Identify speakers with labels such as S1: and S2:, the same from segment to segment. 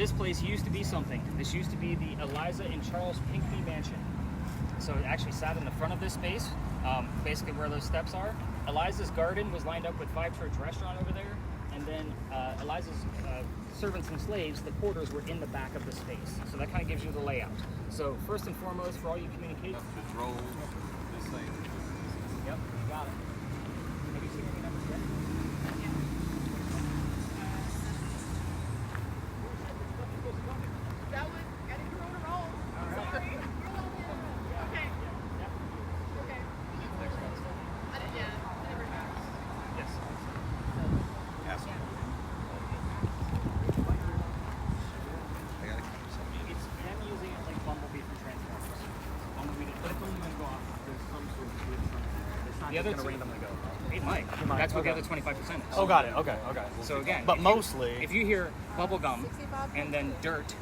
S1: This place used to be something. This used to be the ALISA and Charles Pinckney mansion. So it actually sat in the front of this space, basically where those steps are. ALISA's garden was lined up with Five Church Restaurant over there, and then ALISA's servants and slaves, the quarters were in the back of the space. So that kind of gives you the layout. So first and foremost, for all you communicate.
S2: The drove, this thing.
S1: Yep, you got it. Have you seen any numbers yet?
S3: That was, I think we're on a roll. Sorry. Okay. Okay. I didn't, yeah, I never got.
S1: Yes.
S2: Yes.
S1: It's them using it like Bumblebee from Transformers. Bumblebee, but it doesn't even go off. There's some sort of glitch from there. It's not
S4: The other
S1: just
S4: two-
S1: going to randomly go. It might.
S4: might,
S1: That's what
S4: okay.
S1: the other 25% is.
S4: Oh, got it. Okay.
S1: So again,
S4: But
S1: if
S4: mostly,
S1: if you hear bubblegum
S3: 65
S1: and then dirt,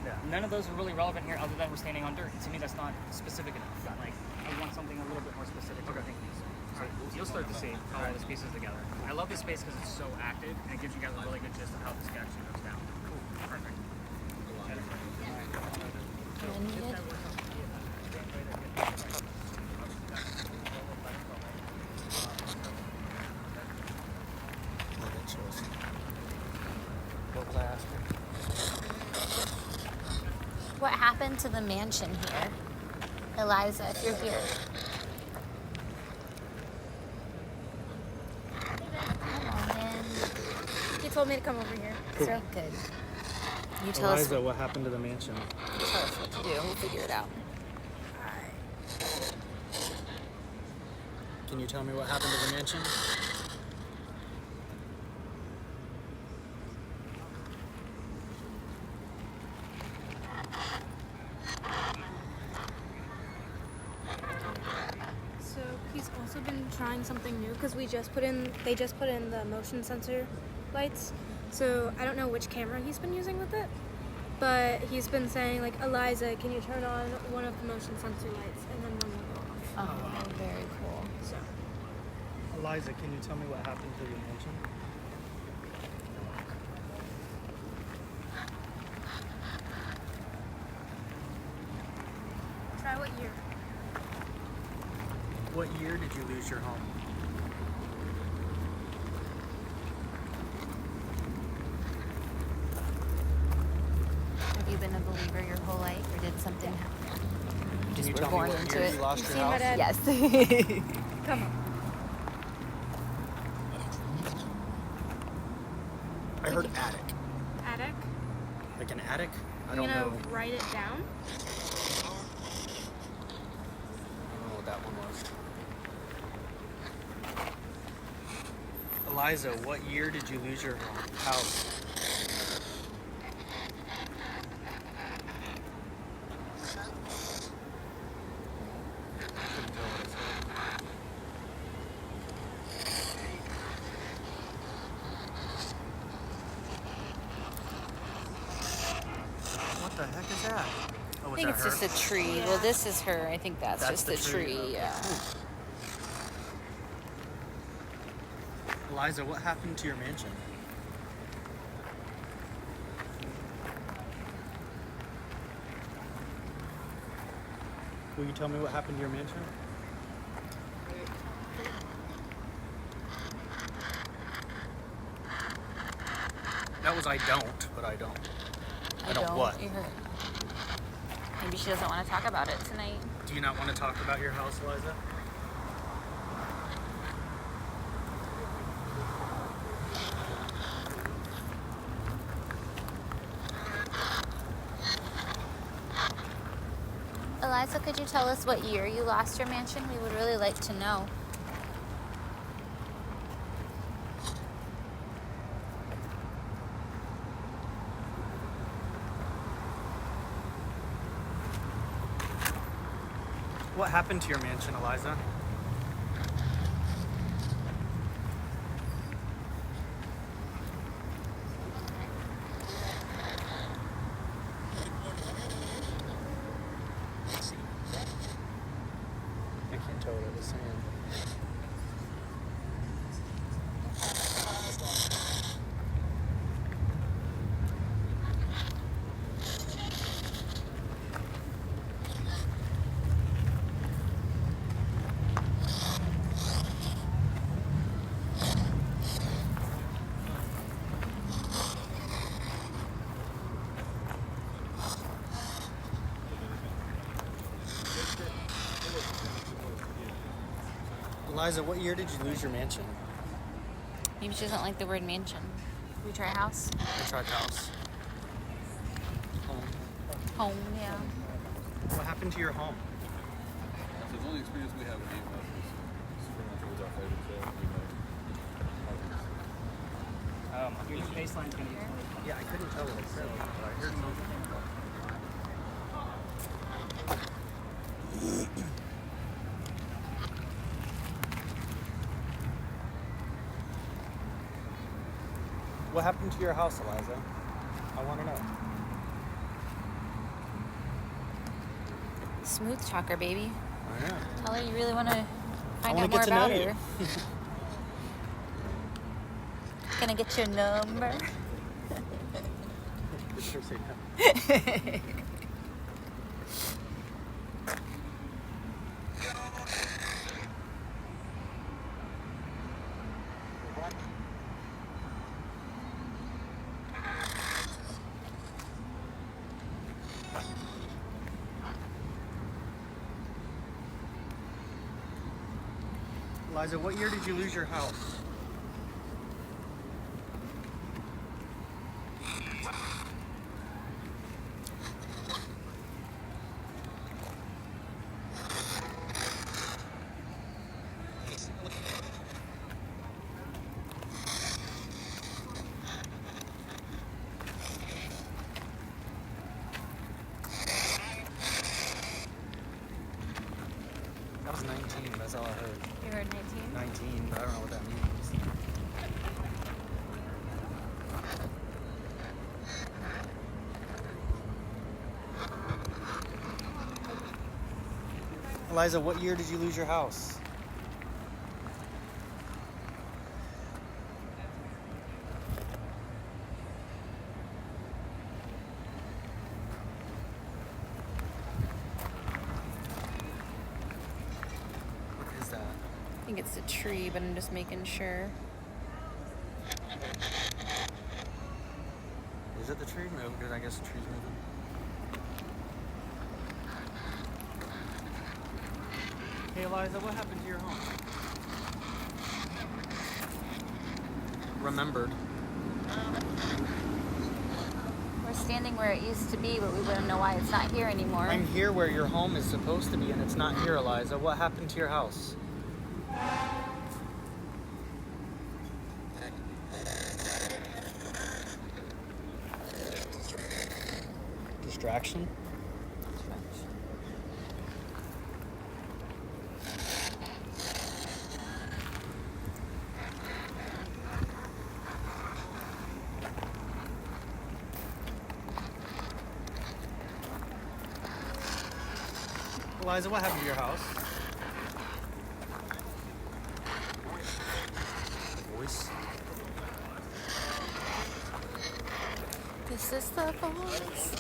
S4: yeah.
S1: none of those are really relevant here other than we're standing on dirt. To me, that's not specific enough. Like, I want something a little bit more specific to think these. So you'll start to see how all this pieces together. I love this space because it's so active and it gives you guys a really good gist of how this actually goes down. Cool. Perfect.
S4: What was I asking?
S5: What happened to the mansion here? Eliza, if you're here. Come on in.
S6: He told me to come over here. So
S5: Good. You tell us.
S4: Eliza, what happened to the mansion?
S5: You tell us what to do. We'll figure it out.
S4: Can you tell me what happened to the mansion?
S6: So he's also been trying something new because they just put in the motion sensor lights. So I don't know which camera he's been using with it, but he's been saying like, Eliza, can you turn on one of the motion sensor lights, and then one will go off.
S5: Oh, very cool.
S6: So
S4: Eliza, can you tell me what happened to your mansion?
S6: try what year?
S4: What year did you lose your home?
S5: Have you been a believer your whole life, or did something happen?
S4: Can you
S5: were
S4: tell me
S5: born
S4: what
S5: into
S4: year
S5: it.
S4: you lost
S6: You
S4: your
S6: seen my
S4: house?
S6: dad?
S5: Yes.
S6: Come on.
S4: I heard attic.
S6: Attic.
S4: Like an attic? I
S6: I'm
S4: don't
S6: gonna
S4: know.
S6: write it down.
S4: I don't know what that one was. Eliza, what year did you lose your house? Couldn't tell what it said. What the heck is that? Oh,
S5: I think it's just a tree.
S6: Yeah.
S5: Well, this is her. I think that's
S4: That's
S5: just
S4: the
S5: the
S4: tree,
S5: tree.
S4: okay.
S5: Yeah.
S4: Eliza, what happened to your mansion? Will you tell me what happened to your mansion? That was I don't, but I don't. I don't what?
S5: You heard. Maybe she doesn't want to talk about it tonight.
S4: Do you not want to talk about your house, Eliza?
S5: Eliza, could you tell us what year you lost your mansion? We would really like to know.
S4: What happened to your mansion, Eliza? I can't tell what it was saying. Eliza, what year did you lose your mansion?
S5: Maybe she doesn't like the word mansion. We try house?
S4: I tried house. Home.
S5: Home, yeah.
S4: What happened to your home?
S2: So the only experience we have with EMS is Supernatural was our favorite show.
S1: Your baseline's gonna be.
S4: Yeah, I couldn't tell what it said, but I heard something. What happened to your house, Eliza? I want to know.
S5: Smooth talker, baby.
S4: I know.
S5: Tell her you really want to find
S4: wanna
S5: out more
S4: get to know
S5: about
S4: you.
S5: her. Gonna get your number.
S4: Did her say no? Eliza, what year did you lose your house? That was 19, that's all I heard.
S5: You heard 19?
S4: 19, but I don't know what that means. Eliza, what year did you lose your house? What is that?
S5: I think it's the tree, but I'm just making sure.
S4: Is it the tree? No, because I guess the tree's moving. Hey Eliza, what happened to your home? Remembered.
S5: We're standing where it used to be, but we wouldn't know why it's not here anymore.
S4: I'm here where your home is supposed to be, and it's not here, Eliza. What happened to your house? Distraction? Eliza, what happened to your house? Voice?
S5: This is the voice.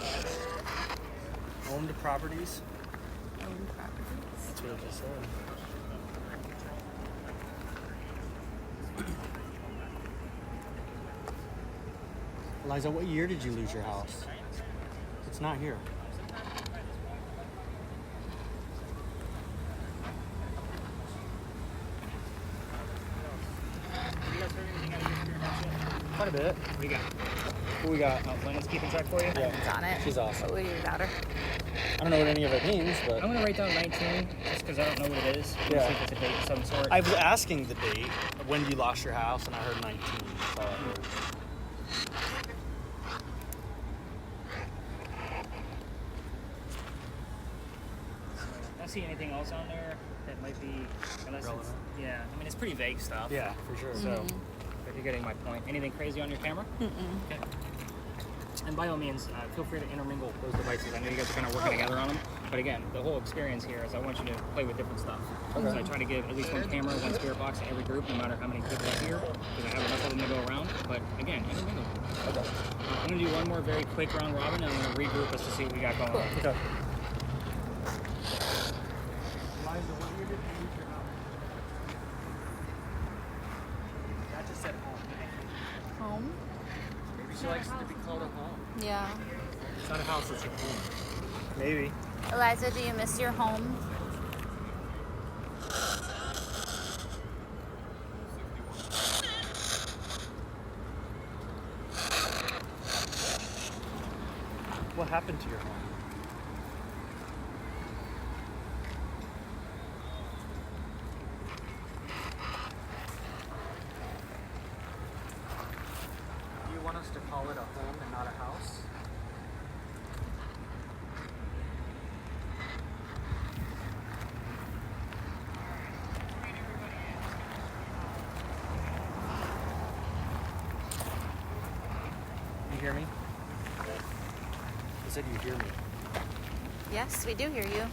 S4: Owned properties?
S5: Owned properties.
S4: That's what it just said. Eliza, what year did you lose your house? It's not here.
S1: Have you guys heard anything out of your experience yet?
S4: Quite a bit.
S1: What do you got?
S4: What we got?
S1: Lennox keeping track for you?
S4: Yeah.
S5: It's on it.
S4: She's awesome.
S5: What would you daughter?
S4: I don't know what any of it means, but
S1: I'm gonna write down 19 just because I don't know what it is.
S4: Yeah.
S1: See if it's a date of some sort.
S4: I was asking the date of when you lost your house, and I heard 19. That's all I heard.
S1: I don't see anything else on there that might be, unless it's,
S4: Relevant.
S1: yeah. I mean, it's pretty vague stuff.
S4: Yeah, for sure.
S1: So, if you're getting my point, anything crazy on your camera? Okay. And by all means, feel free to intermingle those devices. I know you guys are kind of working together on them, but again, the whole experience here is I want you to play with different stuff. So I try to give at least one camera, one spirit box to every group, no matter how many people are here, because I have enough of them to go around. But again, intermingle.
S4: Okay.
S1: I'm gonna do one more very quick round robin, and I'm gonna regroup us to see what we got going on.
S4: Okay. Eliza, what year did you lose your house? That just said home.
S5: Home?
S4: Maybe she likes it to be called a home.
S5: Yeah.
S4: It's not a house, it's a home. Maybe.
S5: Eliza, do you miss your home?
S4: What happened to your home? Do you want us to call it a home and not a house? You hear me? I said you hear me.
S5: Yes, we do hear you.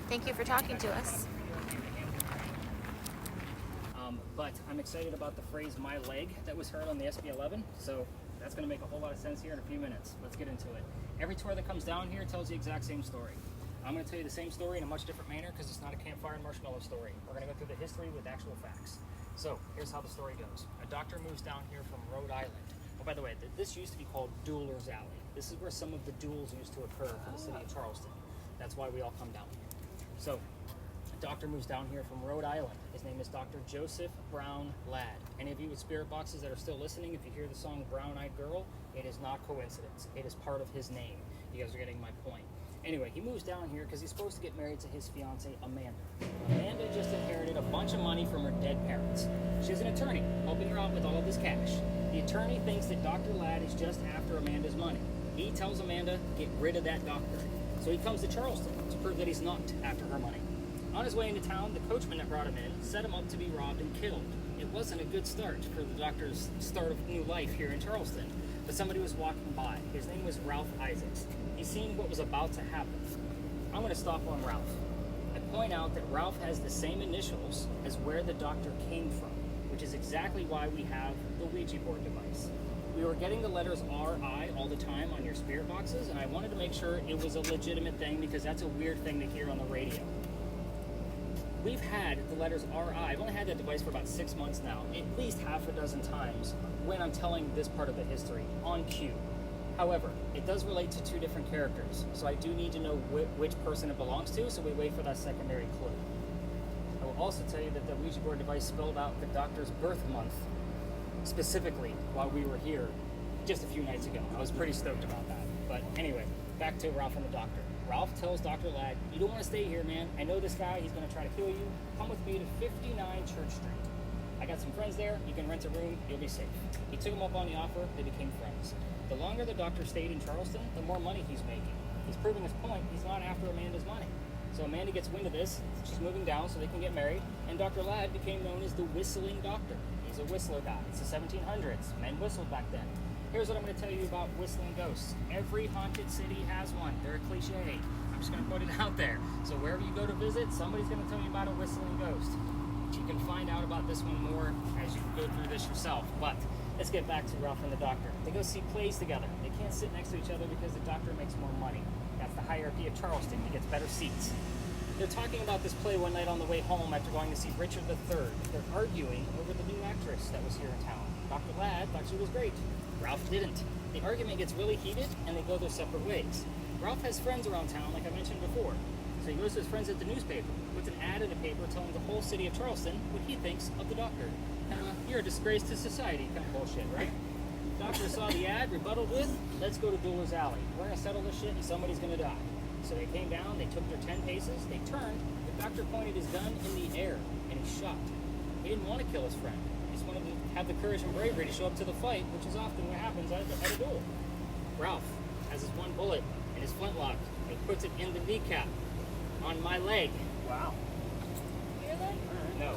S5: Thank you for talking to us.
S1: But I'm excited about the phrase "my leg" that was heard on the SB11. So that's going to make a whole lot of sense here in a few minutes. Let's get into it. Every tour that comes down here tells the exact same story. I'm going to tell you the same story in a much different manner because it's not a campfire and marshmallow story. We're going to go through the history with actual facts. So here's how the story goes. A doctor moves down here from Rhode Island. Oh, by the way, this used to be called Dueler's Alley. This is where some of the duels used to occur for the city of Charleston. That's why we all come down here. So a doctor moves down here from Rhode Island. His name is Dr. Joseph Brown Ladd. Any of you with spirit boxes that are still listening, if you hear the song Brown-Eyed Girl, it is not coincidence. It is part of his name. You guys are getting my point. Anyway, he moves down here because he's supposed to get married to his fiancée, Amanda. Amanda just inherited a bunch of money from her dead parents. She's an attorney, helping her out with all of this cash. The attorney thinks that Dr. Ladd is just after Amanda's money. He tells Amanda, get rid of that doctor. So he comes to Charleston to prove that he's not after her money. On his way into town, the coachman that brought him in set him up to be robbed and killed. It wasn't a good start for the doctor's start of new life here in Charleston, but somebody was walking by. His name was Ralph Isaacs. He seen what was about to happen. I'm going to stop on Ralph. I point out that Ralph has the same initials as where the doctor came from, which is exactly why we have the Ouija board device. We were getting the letters RI all the time on your spirit boxes, and I wanted to make sure it was a legitimate thing because that's a weird thing to hear on the radio. We've had the letters RI. I've only had that device for about 6 months now, at least half a dozen times when I'm telling this part of the history on cue. However, it does relate to two different characters, so I do need to know which person it belongs to, so we wait for that secondary clue. I will also tell you that the Ouija board device spelled out the doctor's birth month specifically while we were here just a few nights ago. I was pretty stoked about that. But anyway, back to Ralph and the doctor. Ralph tells Dr. Ladd, you don't want to stay here, man. I know this guy. He's going to try to kill you. Come with me to 59 Church Street. I got some friends there. You can rent a room. You'll be safe. He took him up on the offer. They became friends. The longer the doctor stayed in Charleston, the more money he's making. He's proving his point. He's not after Amanda's money. So Amanda gets wind of this. She's moving down so they can get married. And Dr. Ladd became known as the Whistling Doctor. He's a whistler guy. It's the 1700s. Men whistled back then. Here's what I'm going to tell you about whistling ghosts. Every haunted city has one. They're a cliche. I'm just going to put it out there. So wherever you go to visit, somebody's going to tell you about a whistling ghost. You can find out about this one more as you go through this yourself. But let's get back to Ralph and the doctor. They go see plays together. They can't sit next to each other because the doctor makes more money. That's the hierarchy of Charleston. He gets better seats. They're talking about this play one night on the way home after going to see Richard III. They're arguing over the new actress that was here in town. Dr. Ladd thought she was great. Ralph didn't. The argument gets really heated and they go their separate ways. Ralph has friends around town, like I mentioned before. So he goes to his friends at the newspaper, puts an ad in the paper telling the whole city of Charleston what he thinks of the doctor. You're a disgrace to society kind of bullshit, right? The doctor saw the ad, rebutted with, let's go to Dueler's Alley. We're going to settle this shit and somebody's going to die. So they came down, they took their 10 paces, they turned, the doctor pointed his gun in the air, and he shot. He didn't want to kill his friend. He just wanted to have the courage and bravery to show up to the fight, which is often what happens at a duel. Ralph has his one bullet in his flintlock, and he puts it in the kneecap on my leg.
S4: Wow.
S3: Your leg?
S1: No.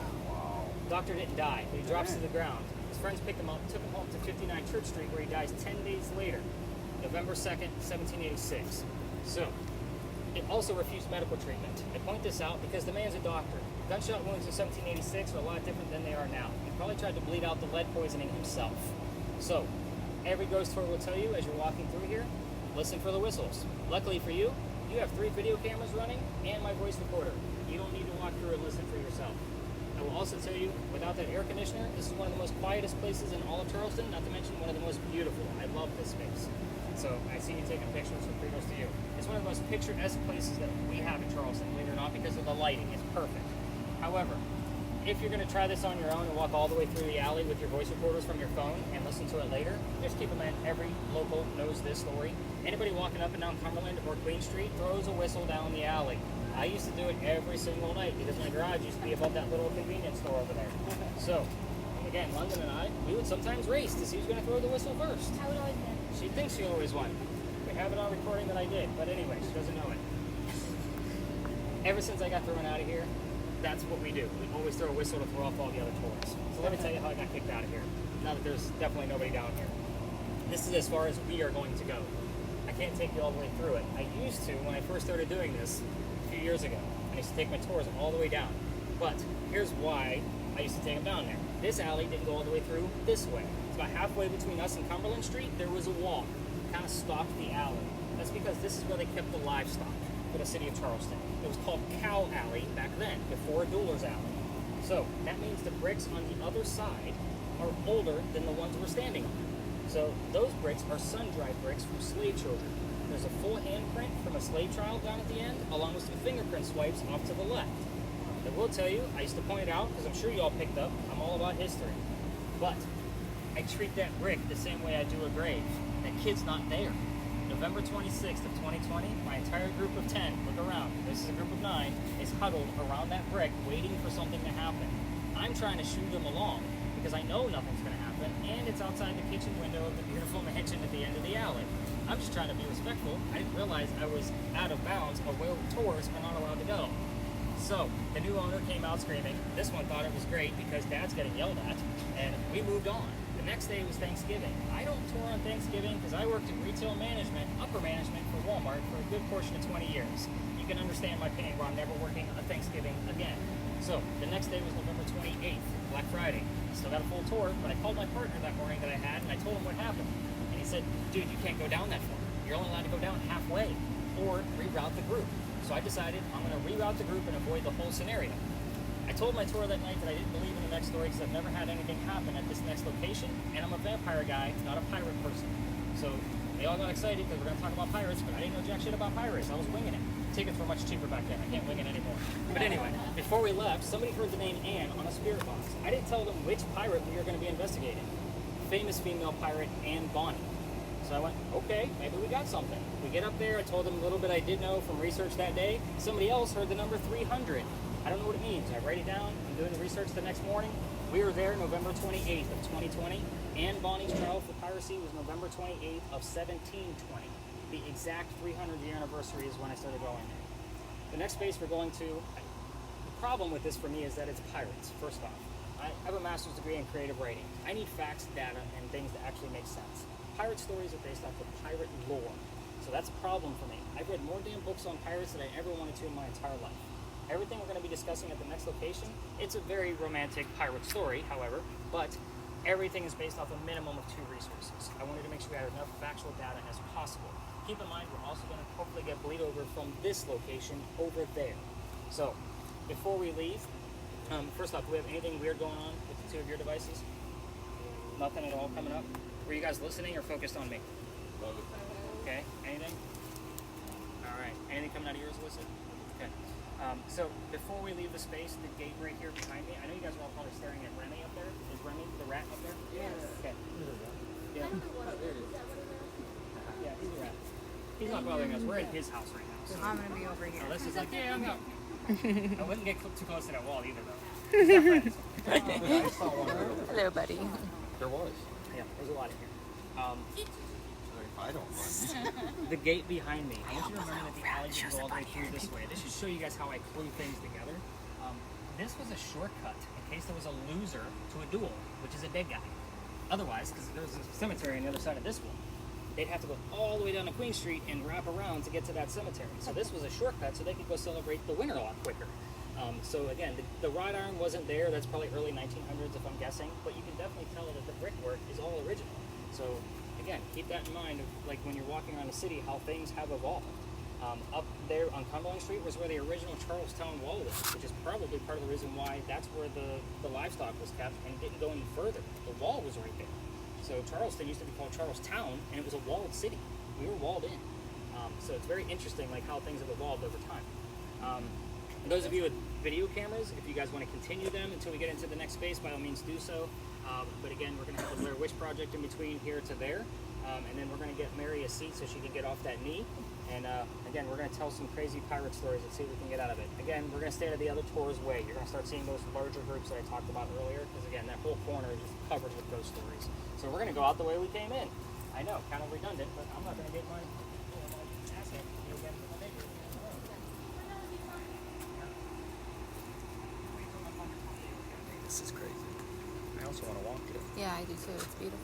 S1: Doctor didn't die, but he drops to the ground. His friends picked him up, took him home to 59 Church Street, where he dies 10 days later, November 2nd, 1786. So, it also refused medical treatment. I point this out because the man's a doctor. Gunshot wounds in 1786 are a lot different than they are now. He probably tried to bleed out the lead poisoning himself. So, every ghost tour will tell you as you're walking through here, listen for the whistles. Luckily for you, you have 3 video cameras running and my voice recorder. You don't need to walk through and listen for yourself. I will also tell you, without that air conditioner, this is one of the most quietest places in all of Charleston, not to mention one of the most beautiful. I love this space. So I see you taking pictures, so kudos to you. It's one of the most picturesque places that we have in Charleston, believe it or not, because of the lighting. It's perfect. However, if you're going to try this on your own and walk all the way through the alley with your voice recorders from your phone and listen to it later, just keep in mind every local knows this story. Anybody walking up and down Cumberland or Queen Street throws a whistle down the alley. I used to do it every single night because my garage used to be above that little convenience store over there. So, again, London and I, we would sometimes race to see who's going to throw the whistle first.
S6: I would always win.
S1: She thinks she always won. We have it on recording that I did, but anyway, she doesn't know it. Ever since I got thrown out of here, that's what we do. We always throw a whistle to throw off all the other toys. So let me tell you how I got kicked out of here. Now that there's definitely nobody down here. This is as far as we are going to go. I can't take you all the way through it. I used to when I first started doing this a few years ago. I used to take my tours all the way down. But here's why I used to take them down there. This alley didn't go all the way through this way. It's about halfway between us and Cumberland Street, there was a wall. Kind of stopped the alley. That's because this is where they kept the livestock for the city of Charleston. It was called Cow Alley back then, before Dueler's Alley. So that means the bricks on the other side are older than the ones we're standing on. So those bricks are sun-dried bricks from slave children. There's a full handprint from a slave child down at the end, along with some fingerprint swipes off to the left. I will tell you, I used to point it out, because I'm sure you all picked up, I'm all about history. But I treat that brick the same way I do a grave. That kid's not there. November 26th of 2020, my entire group of 10, look around, this is a group of 9, is huddled around that brick waiting for something to happen. I'm trying to shoo them along because I know nothing's going to happen, and it's outside the kitchen window of the beautiful mansion at the end of the alley. I'm just trying to be respectful. I didn't realize I was out of bounds of where tourists are not allowed to go. So the new owner came out screaming. This one thought it was great because Dad's getting yelled at, and we moved on. The next day was Thanksgiving. I don't tour on Thanksgiving because I worked in retail management, upper management for Walmart for a good portion of 20 years. You can understand my pain where I'm never working on Thanksgiving again. So the next day was November 28th, Black Friday. Still got a full tour, but I called my partner that morning that I had, and I told him what happened. And he said, dude, you can't go down that far. You're only allowed to go down halfway or reroute the group. So I decided I'm going to reroute the group and avoid the whole scenario. I told my tour that night that I didn't believe in the next story because I've never had anything happen at this next location, and I'm a vampire guy, not a pirate person. So they all got excited because we're going to talk about pirates, but I didn't know jack shit about pirates. I was winging it. Tickets were much cheaper back then. I can't wing it anymore. But anyway, before we left, somebody heard the name Anne on a spirit box. I didn't tell them which pirate we were going to be investigating. Famous female pirate Anne Bonny. So I went, okay, maybe we got something. We get up there, I told them a little bit I did know from research that day. Somebody else heard the number 300. I don't know what it means. I write it down. I'm doing the research the next morning. We were there November 28th of 2020. Anne Bonny's trial for piracy was November 28th of 1720. The exact 300th year anniversary is when I started going there. The next space we're going to, the problem with this for me is that it's pirates, first off. I have a master's degree in creative writing. I need facts, data, and things that actually make sense. Pirate stories are based off of pirate lore. So that's a problem for me. I've read more damn books on pirates than I ever wanted to in my entire life. Everything we're going to be discussing at the next location, it's a very romantic pirate story, however, but everything is based off a minimum of 2 resources. I wanted to make sure we had enough factual data as possible. Keep in mind, we're also going to hopefully get bleed over from this location over there. So, before we leave, first off, do we have anything weird going on with the 2 of your devices? Nothing at all coming up? Were you guys listening or focused on me?
S2: Love it.
S1: Okay, anything? All right, anything coming out of yours, Alyssa? Okay. So before we leave the space, the gate right here behind me, I know you guys are all probably staring at Remy up there. Is Remy the rat up there?
S3: Yes.
S1: Okay. Yeah. Yeah, he's a rat. He's not bothering us. We're in his house right now. So
S5: I'm gonna be over here.
S1: Alyssa's like, yeah, I'm out. I wouldn't get too close to that wall either, though. He's got friends.
S2: I saw one.
S5: Hello, buddy.
S2: There was.
S1: Yeah, there's a lot in here.
S2: I don't mind.
S1: The gate behind me. I want you to remember that the alley didn't go all the way through this way. This should show you guys how I glue things together. This was a shortcut in case there was a loser to a duel, which is a dead guy. Otherwise, because there's a cemetery on the other side of this one, they'd have to go all the way down to Queen Street and wrap around to get to that cemetery. So this was a shortcut so they could go celebrate the winter a lot quicker. So again, the wrought iron wasn't there. That's probably early 1900s if I'm guessing, but you can definitely tell that the brickwork is all original. So again, keep that in mind of like when you're walking around the city, how things have evolved. Up there on Cumberland Street was where the original Charlestown Wall was, which is probably part of the reason why that's where the livestock was kept and didn't go any further. The wall was right there. So Charleston used to be called Charlestown, and it was a walled city. We were walled in. So it's very interesting like how things have evolved over time. And those of you with video cameras, if you guys want to continue them until we get into the next space, by all means do so. But again, we're going to have the Blair Witch Project in between here to there. And then we're going to get Mary a seat so she can get off that knee. And again, we're going to tell some crazy pirate stories and see what we can get out of it. Again, we're going to stay out of the other tour's way. You're going to start seeing those larger groups that I talked about earlier, because again, that whole corner is just covered with ghost stories. So we're going to go out the way we came in. I know, kind of redundant, but I'm not going to get my asset again from the neighbor.
S4: This is crazy. I also want to walk it.
S5: Yeah, I do too. It's beautiful.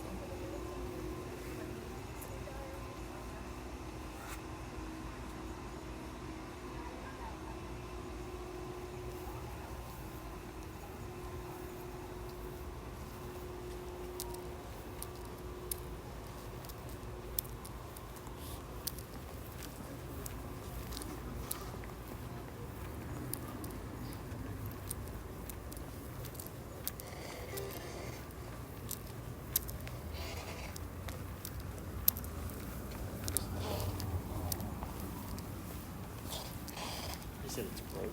S1: He said it's broke.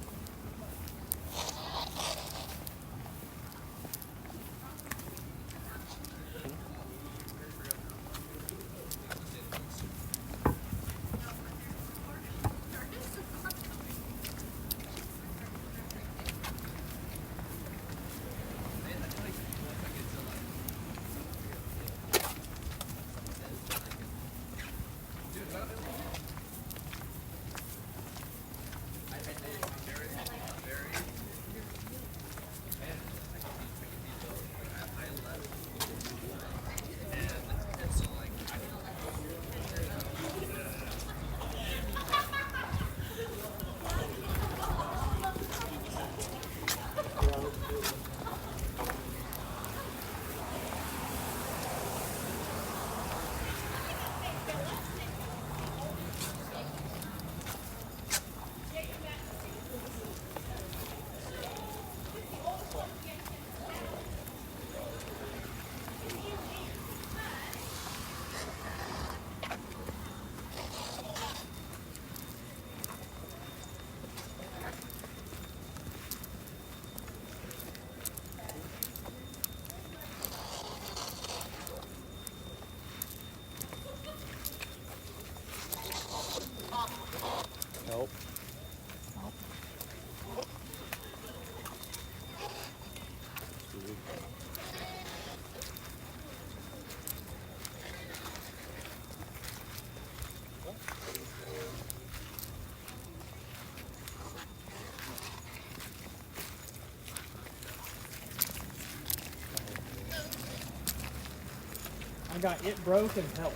S4: Nope.
S7: I got It Broke and Help.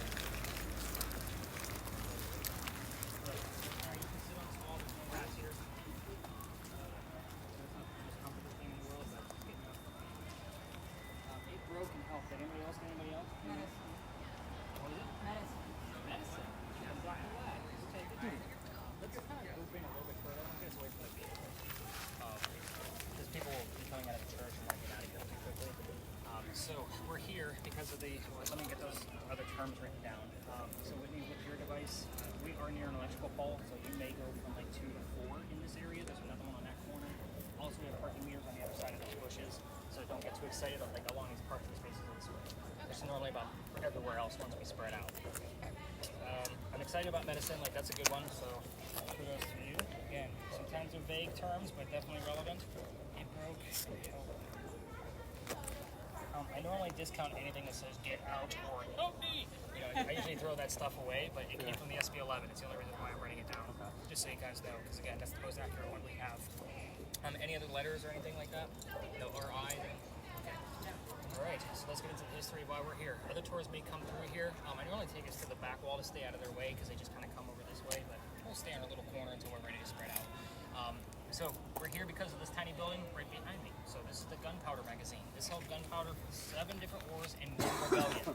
S1: So we're here because of the, well, let me get those other terms written down. So Whitney, with your device, we are near an electrical pole, so you may go from like 2 to 4 in this area. There's another one on that corner. Also, we have parking meters on the other side of those bushes, so don't get too excited like along these parking spaces this way. There's normally about everywhere else once we spread out. I'm excited about medicine, like that's a good one, so kudos to you. Again, sometimes they're vague terms, but definitely relevant. It broke. I normally discount anything that says get out or help me. You know, I usually throw that stuff away, but it came from the SB11. It's the only reason why I'm writing it down. Just so you guys know, because again, that's the most accurate one we have. Any other letters or anything like that? No, or I? Okay. All right, so let's get into the history of why we're here. Other tours may come through here. I normally take us to the back wall to stay out of their way, because they just kind of come over this way, but we'll stay in our little corner until we're ready to spread out. So we're here because of this tiny building right behind me. So this is the gunpowder magazine. This held gunpowder for 7 different wars and 1 rebellion.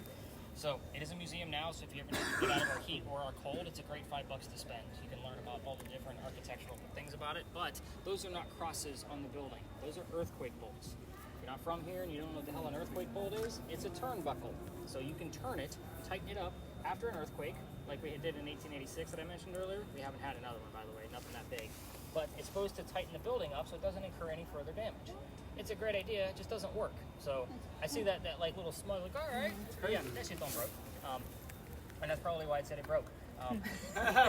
S1: So it is a museum now, so if you ever need to get out of our heat or our cold, it's a great $5 to spend. You can learn about all the different architectural things about it, but those are not crosses on the building. Those are earthquake bolts. If you're not from here and you don't know what the hell an earthquake bolt is, it's a turnbuckle. So you can turn it, tighten it up, after an earthquake, like we did in 1886 that I mentioned earlier, we haven't had another one, by the way, nothing that big. But it's supposed to tighten the building up so it doesn't incur any further damage. It's a great idea, it just doesn't work. So I see that like little smug, like, all right, yeah, that shit don't broke. And that's probably why it said it broke.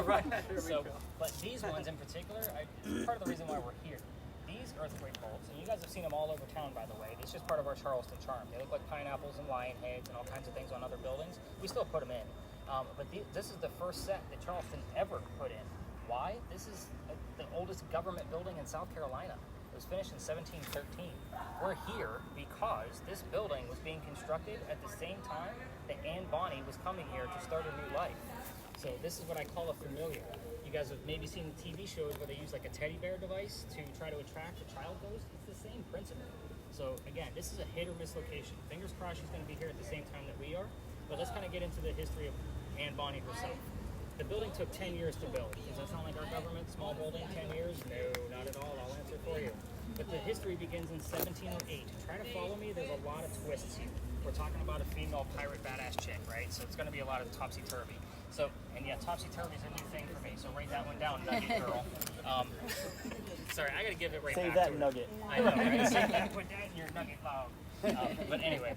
S4: Right.
S1: So, but these ones in particular, it's part of the reason why we're here. These earthquake bolts, and you guys have seen them all over town, by the way. It's just part of our Charleston charm. They look like pineapples and lion heads and all kinds of things on other buildings. We still put them in. But this is the first set that Charleston ever put in. Why? This is the oldest government building in South Carolina. It was finished in 1713. We're here because this building was being constructed at the same time that Anne Bonny was coming here to start a new life. So this is what I call a familiar. You guys have maybe seen TV shows where they use like a teddy bear device to try to attract a child ghost. It's the same principle. So again, this is a hit or miss location. Fingers crossed she's going to be here at the same time that we are. But let's kind of get into the history of Anne Bonny herself. The building took 10 years to build. Does that sound like our government? Small building, 10 years? No, not at all. I'll answer for you. But the history begins in 1708. Try to follow me. There's a lot of twists here. We're talking about a female pirate badass chick, right? So it's going to be a lot of topsy-turvy. So, and yeah, topsy-turvy is a new thing for me. So write that one down, Nugget Girl. Sorry, I got to give it right
S7: Save
S1: back
S7: that
S1: to her.
S7: nugget.
S1: I know, right? Save that, put that in your nugget log. But anyway,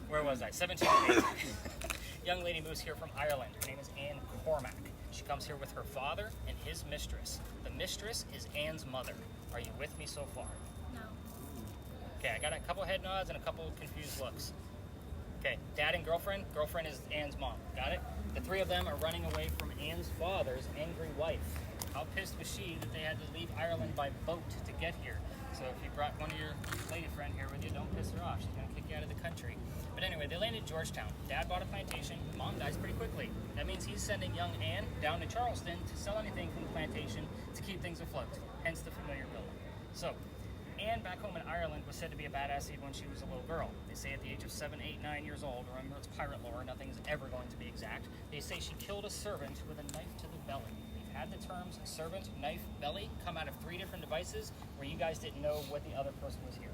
S1: where was I? 1708. Young lady moves here from Ireland. Her name is Anne Cormac. She comes here with her father and his mistress. The mistress is Anne's mother. Are you with me so far?
S6: No.
S1: Okay, I got a couple head nods and a couple confused looks. Okay, dad and girlfriend. Girlfriend is Anne's mom. Got it? The three of them are running away from Anne's father's angry wife. How pissed was she that they had to leave Ireland by boat to get here? So if you brought one of your lady friend here with you, don't piss her off. She's gonna kick you out of the country. But anyway, they landed in Georgetown. Dad bought a plantation. Mom dies pretty quickly. That means he's sending young Anne down to Charleston to sell anything from the plantation to keep things afloat. Hence the familiar building. So Anne back home in Ireland was said to be a badass even when she was a little girl. They say at the age of 7, 8, 9 years old, remember it's pirate lore, nothing's ever going to be exact, they say she killed a servant with a knife to the belly. We've had the terms servant, knife, belly come out of 3 different devices where you guys didn't know what the other person was here.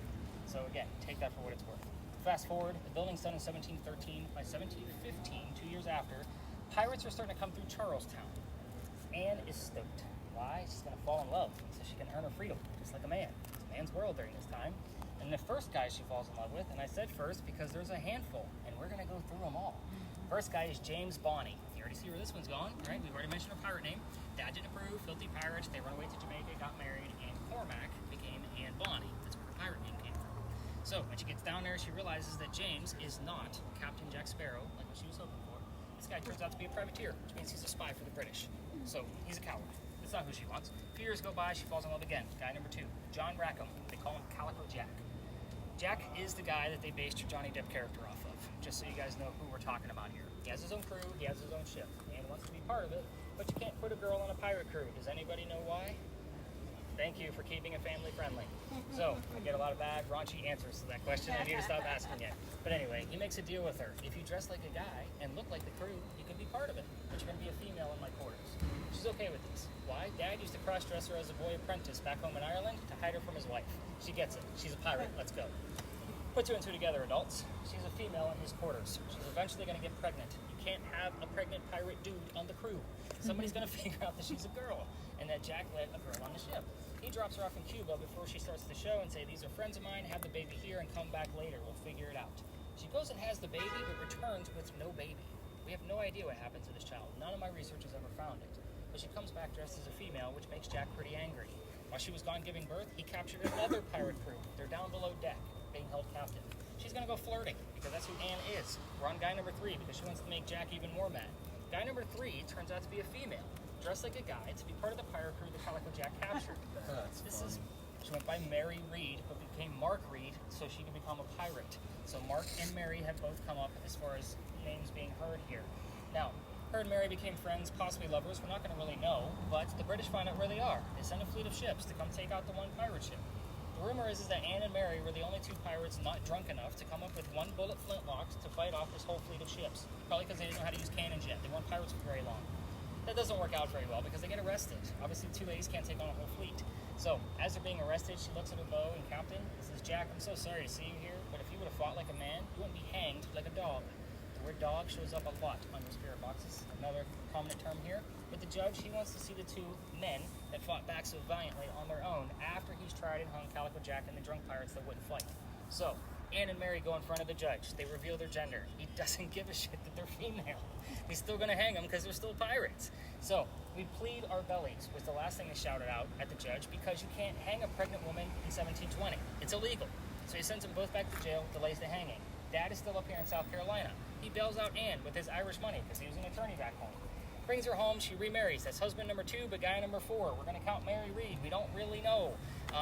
S1: So again, take that for what it's worth. Fast forward, the building's done in 1713. By 1715, 2 years after, pirates are starting to come through Charlestown. Anne is stoked. Why? She's going to fall in love so she can earn her freedom, just like a man. It's a man's world during this time. And the first guy she falls in love with, and I said first because there's a handful, and we're going to go through them all. First guy is James Bonny. You already see where this one's going, right? We've already mentioned her pirate name. Dad didn't approve, filthy pirates. They run away to Jamaica, got married, and Cormac became Anne Bonny. That's where her pirate name came from. So when she gets down there, she realizes that James is not Captain Jack Sparrow, like what she was hoping for. This guy turns out to be a privateer, which means he's a spy for the British. So he's a coward. That's not who she wants. A few years go by, she falls in love again. Guy number 2, John Rackham. They call him Calico Jack. Jack is the guy that they based your Johnny Depp character off of, just so you guys know who we're talking about here. He has his own crew, he has his own ship, and wants to be part of it, but you can't put a girl on a pirate crew. Does anybody know why? Thank you for keeping it family friendly. So, I get a lot of bad, raunchy answers to that question. I need to stop asking it. But anyway, he makes a deal with her. If you dress like a guy and look like the crew, you can be part of it, but you're going to be a female in my quarters. She's okay with this. Why? Dad used to cross-dress her as a boy apprentice back home in Ireland to hide her from his wife. She gets it. She's a pirate. Let's go. Put 2 and 2 together, adults. She's a female in his quarters. She's eventually going to get pregnant. You can't have a pregnant pirate dude on the crew. Somebody's going to figure out that she's a girl and that Jack let a girl on the ship. He drops her off in Cuba before she starts the show and say, these are friends of mine, have the baby here and come back later. We'll figure it out. She goes and has the baby, but returns with no baby. We have no idea what happened to this child. None of my research has ever found it. But she comes back dressed as a female, which makes Jack pretty angry. While she was gone giving birth, he captured another pirate crew. They're down below deck, being held captive. She's gonna go flirting, because that's who Anne is. We're on guy number 3, because she wants to make Jack even more mad. Guy number 3 turns out to be a female, dressed like a guy to be part of the pirate crew that Calico Jack captured. She went by Mary Reed, but became Mark Reed, so she could become a pirate. So Mark and Mary have both come up as far as names being heard here. Now, her and Mary became friends, possibly lovers, we're not going to really know, but the British find out where they are. They send a fleet of ships to come take out the one pirate ship. The rumor is that Anne and Mary were the only 2 pirates not drunk enough to come up with 1 bullet flintlocks to fight off this whole fleet of ships. Probably because they didn't know how to use cannons yet. They weren't pirates for very long. That doesn't work out very well because they get arrested. Obviously, 2 ladies can't take on a whole fleet. So, as they're being arrested, she looks at her bow and Captain says, Jack, I'm so sorry to see you here, but if you would have fought like a man, you wouldn't be hanged like a dog. The where dog shows up a lot on your spirit boxes. Another prominent term here. But the judge, he wants to see the two men that fought back so valiantly on their own after he's tried and hung Calico Jack and the drunk pirates that wouldn't fight. So, Anne and Mary go in front of the judge. They reveal their gender. He doesn't give a shit that they're female. He's still going to hang them because they're still pirates. So, we plead our bellies was the last thing they shouted out at the judge, because you can't hang a pregnant woman in 1720. It's illegal. So he sends them both back to jail, delays the hanging. Dad is still up here in South Carolina. He bails out Anne with his Irish money because he was an attorney back home. Brings her home, she remarries. That's husband number 2, but guy number 4. We're going to count Mary Reed. We don't really know.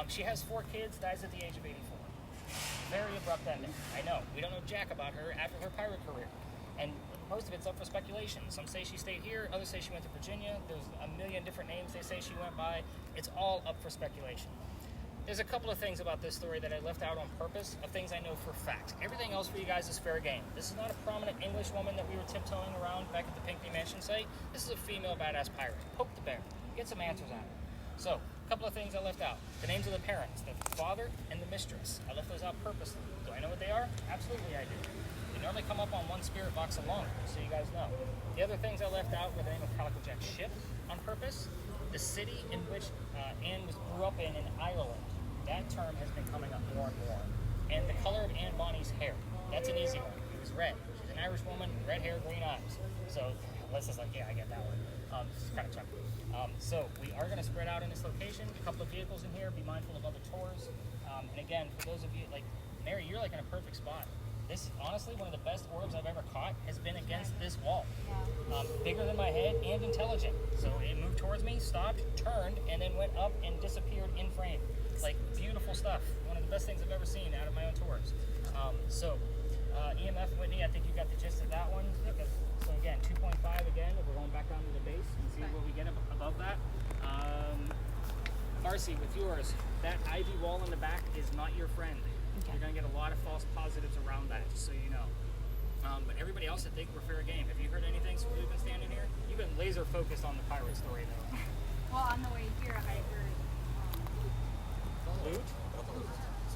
S1: She has 4 kids, dies at the age of 84. Very abrupt ending. I know. We don't know jack about her after her pirate career. And most of it's up for speculation. Some say she stayed here, others say she went to Virginia. There's a million different names they say she went by. It's all up for speculation. There's a couple of things about this story that I left out on purpose, of things I know for fact. Everything else for you guys is fair game. This is not a prominent English woman that we were tiptoeing around back at the Pinckney Mansion site. This is a female badass pirate. Poke the bear. Get some answers out of it. So, a couple of things I left out. The names of the parents, the father and the mistress. I left those out purposely. Do I know what they are? Absolutely I do. They normally come up on one spirit box alone, so you guys know. The other things I left out were the name of Calico Jack's ship on purpose, the city in which Anne grew up in Ireland. That term has been coming up more and more. And the color of Anne Bonny's hair. That's an easy one. It was red. She's an Irish woman, red hair, green eyes. So Alyssa's like, yeah, I get that one. It's kind of chunky. So we are going to spread out in this location. A couple of vehicles in here. Be mindful of other tours. And again, for those of you, like, Mary, you're like in a perfect spot. This, honestly, one of the best orbs I've ever caught has been against this wall. Bigger than my head and intelligent. So it moved towards me, stopped, turned, and then went up and disappeared in frame. Like, beautiful stuff. One of the best things I've ever seen out of my own tours. EMF Whitney, I think you got the gist of that one. So again, 2.5 again, if we're going back down to the base and see what we get above that. Marcy, with yours, that ivy wall in the back is not your friend. Okay. You're going to get a lot of false positives around that, just so you know. But everybody else, I think we're fair game. Have you heard anything since we've been standing here? You've been laser focused on the pirate story, though.
S3: Well, on the way here, I heard
S1: loot?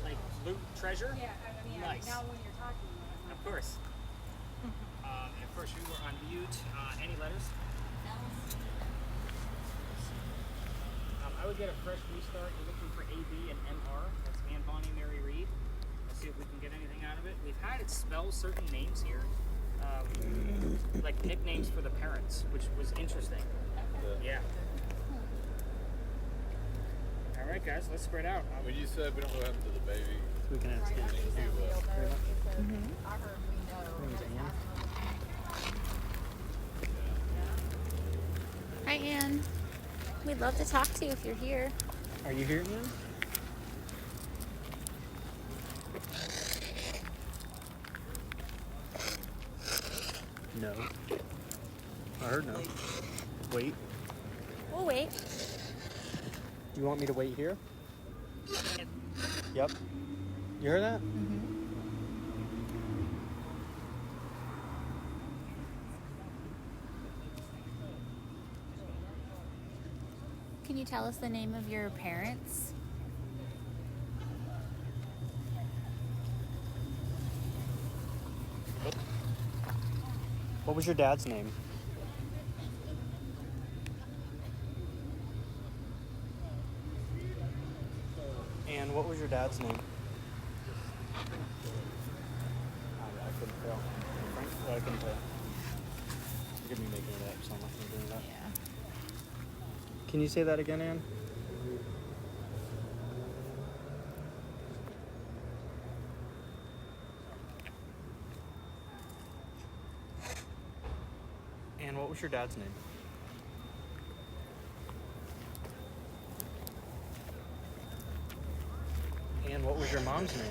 S1: Like loot treasure?
S3: Yeah, I mean,
S1: nice.
S3: now when you're talking.
S1: Of course. And of course, you were on mute. Any letters? I would get a fresh restart. You're looking for AB and MR. That's Anne Bonny, Mary Reed. Let's see if we can get anything out of it. We've had it spell certain names here, like nicknames for the parents, which was interesting. Yeah. All right, guys, let's spread out.
S2: When you said we don't know what happened to the baby,
S4: We can ask
S2: I think you,
S3: I heard we know.
S5: Hi, Anne. We'd love to talk to you if you're here.
S4: Are you here, Ian? No. I heard no. Wait.
S5: We'll wait.
S4: Do you want me to wait here? Yep. You heard that?
S5: Can you tell us the name of your parents?
S4: What was your dad's name? And what was your dad's name? I couldn't tell. Frank? I couldn't tell. You could be making it up, so I'm not going to bring it up.
S5: Yeah.
S4: Can you say that again, Anne? And what was your dad's name? And what was your mom's name?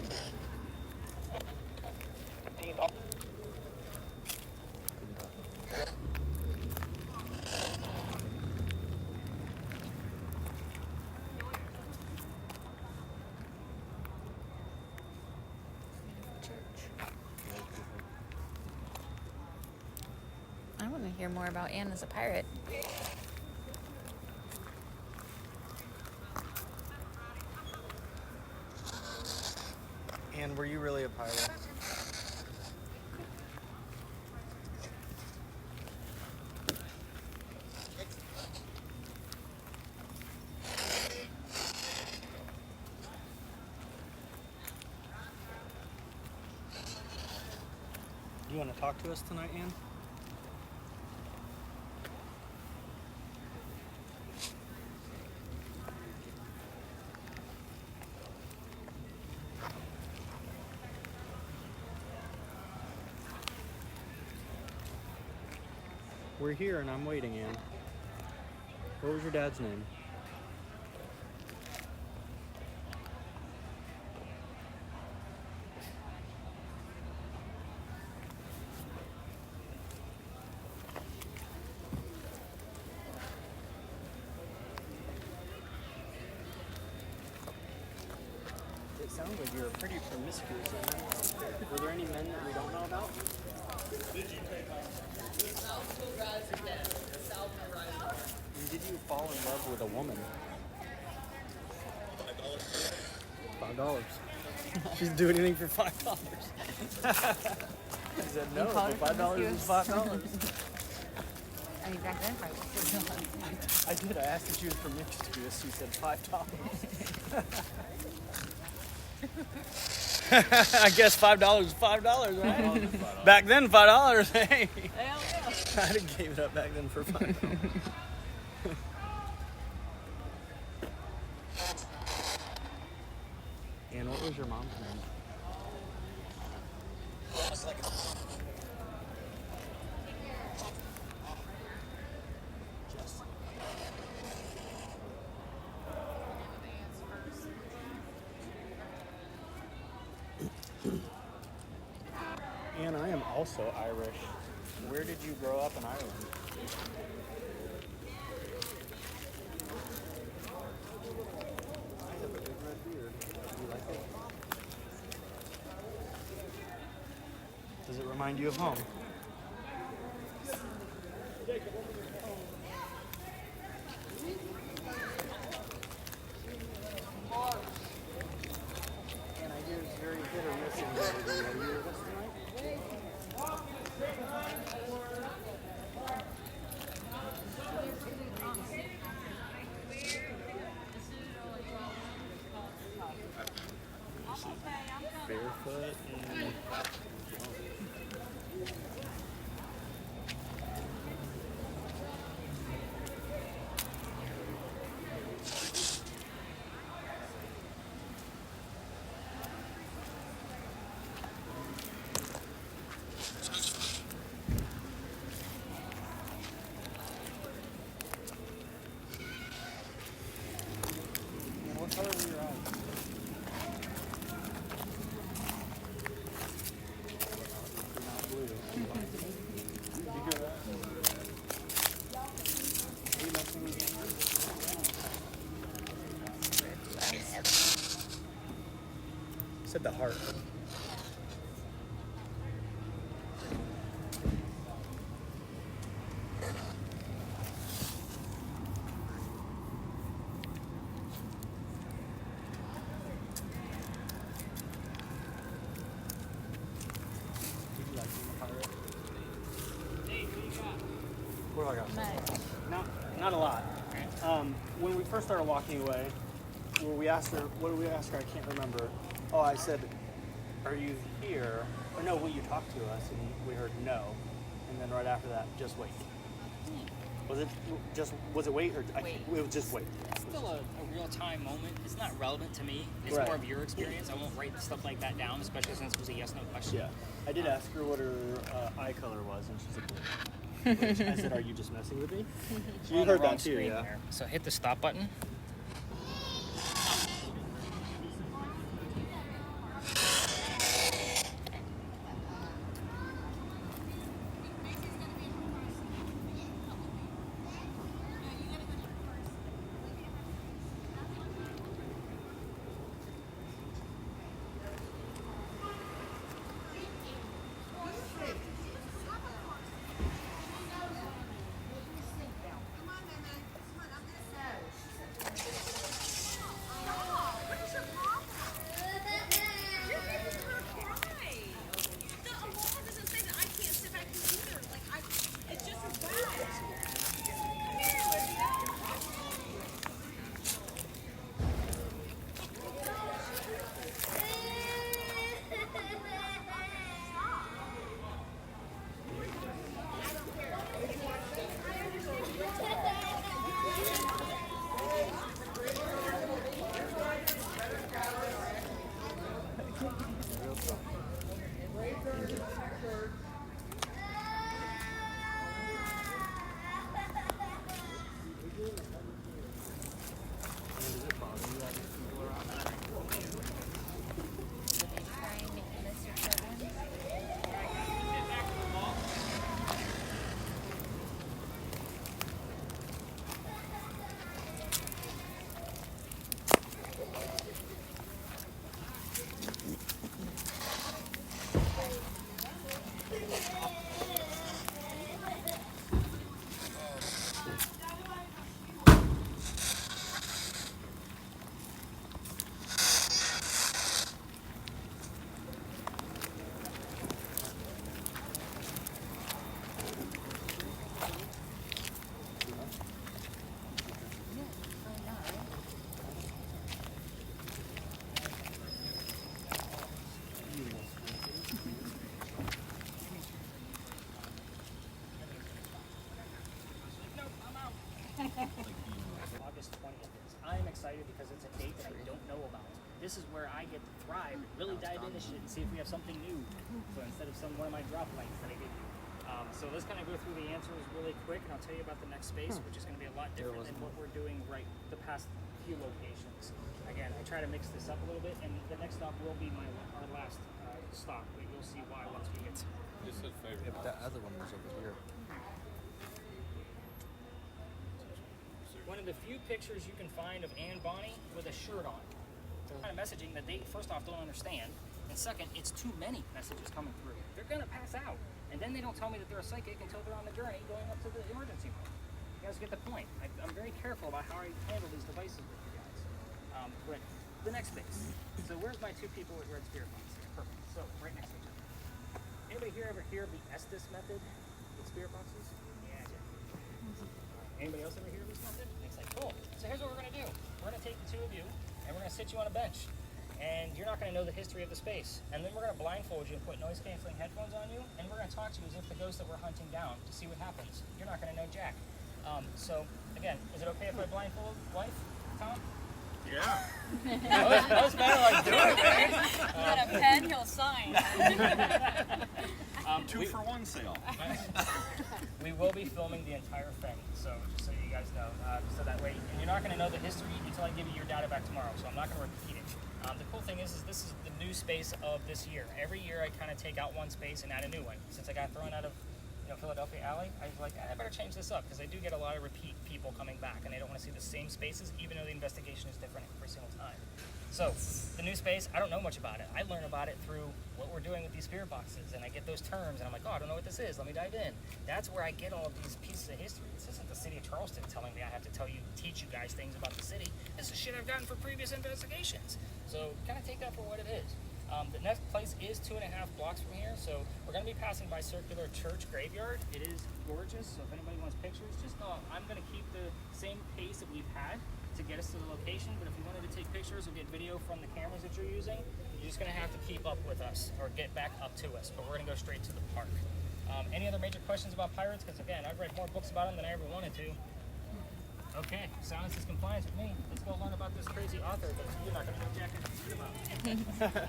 S5: I want to hear more about Anne as a pirate.
S4: And were you really a pirate? You want to talk to us tonight, Ann? We're here and I'm waiting, Ann. What was your dad's name? It sounds like you're pretty promiscuous. Were there any men that we don't know about? And did you fall in love with a woman? $5. She'd do anything for $5. He said no,
S5: called
S4: but
S5: her
S4: $5 is
S5: promiscuous.
S4: $5.
S5: I mean, back then, probably.
S4: I did. I asked if she was promiscuous. She said $5. I guess $5 is $5, right? Back then, $5. Hey, I'd have gave it up back then for $5. And what was your mom's name? Jess. And I am also Irish. Where did you grow up in Ireland? I have a big red beard. Do you like it? Does it remind you of home? And I hear it's very hit or miss in here. Are you with us tonight? Barefoot and what color were your eyes? Not blue. Did you hear that? Are you messing with me? Said the heart. Did you like being a pirate? What have I got? Not a lot. When we first started walking away, we asked her, what did we ask her? I can't remember. Oh, I said, are you here? Or no, will you talk to us? And we heard no. And then right after that, just wait. Was it wait or
S1: Wait.
S4: It was just wait.
S1: It's still a real-time moment. It's not relevant to me. It's
S4: Right.
S1: more of your experience. I won't write stuff like that down, especially since it was a yes/no question.
S4: Yeah. I did ask her what her eye color was, and she said blue. Which I said, are you just messing with me?
S1: We're
S4: You
S1: on the
S4: heard
S1: wrong
S4: that too,
S1: screen
S4: yeah.
S1: here. So hit the stop button. excited because it's a date that I don't know about. This is where I get to thrive and really dive into shit and see if we have something new. So instead of one of my drop links that I give you. So let's kind of go through the answers really quick, and I'll tell you about the next space, which is going to be a lot different than what we're doing the past few locations. Again, I try to mix this up a little bit, and the next stop will be our last stop, but you'll see why once we get to it.
S2: You said favorite.
S7: Yeah, but that other one was over here.
S1: One of the few pictures you can find of Anne Bonny with a shirt on. The kind of messaging that they, first off, don't understand, and second, it's too many messages coming through. They're going to pass out, and then they don't tell me that they're a psychic until they're on the journey going up to the emergency room. You guys get the point. I'm very careful about how I handle these devices with you guys. But the next space. So where's my two people with red spirit boxes? Perfect. So right next to each other. Anybody here ever hear of the Estes method with spirit boxes? Yeah, I did. Anybody else ever hear of this method? It's like, cool. So here's what we're going to do. We're going to take the two of you, and we're going to sit you on a bench. And you're not going to know the history of the space. And then we're going to blindfold you and put noise-canceling headphones on you, and we're going to talk to you as if the ghost that we're hunting down to see what happens. You're not going to know jack. So, again, is it okay if I blindfold wife, Tom?
S2: Yeah.
S1: Most men are like, do it, man.
S3: You got a pen, he'll sign.
S2: 2 for 1 sale.
S1: We will be filming the entire thing, so just so you guys know, so that way, and you're not going to know the history until I give you your data back tomorrow, so I'm not going to repeat it. The cool thing is this is the new space of this year. Every year I kind of take out one space and add a new one. Since I got thrown out of Philadelphia Alley, I was like, I better change this up because I do get a lot of repeat people coming back and they don't want to see the same spaces even though the investigation is different every single time. So the new space, I don't know much about it. I learn about it through what we're doing with these spirit boxes, and I get those terms and I'm like, oh, I don't know what this is, let me dive in. That's where I get all of these pieces of history. This isn't the city of Charleston telling me I have to teach you guys things about the city. This is shit I've gotten for previous investigations. So kind of take that for what it is. The next place is 2.5 blocks from here, so we're going to be passing by Circular Church Graveyard. It is gorgeous, so if anybody wants pictures, just know I'm going to keep the same pace that we've had to get us to the location, but if you wanted to take pictures or get video from the cameras that you're using, you're just going to have to keep up with us or get back up to us, but we're going to go straight to the park. Any other major questions about pirates? Because again, I've read more books about them than I ever wanted to. Okay, silence is compliance with me. Let's go learn about this crazy author that you're not going to know jack about.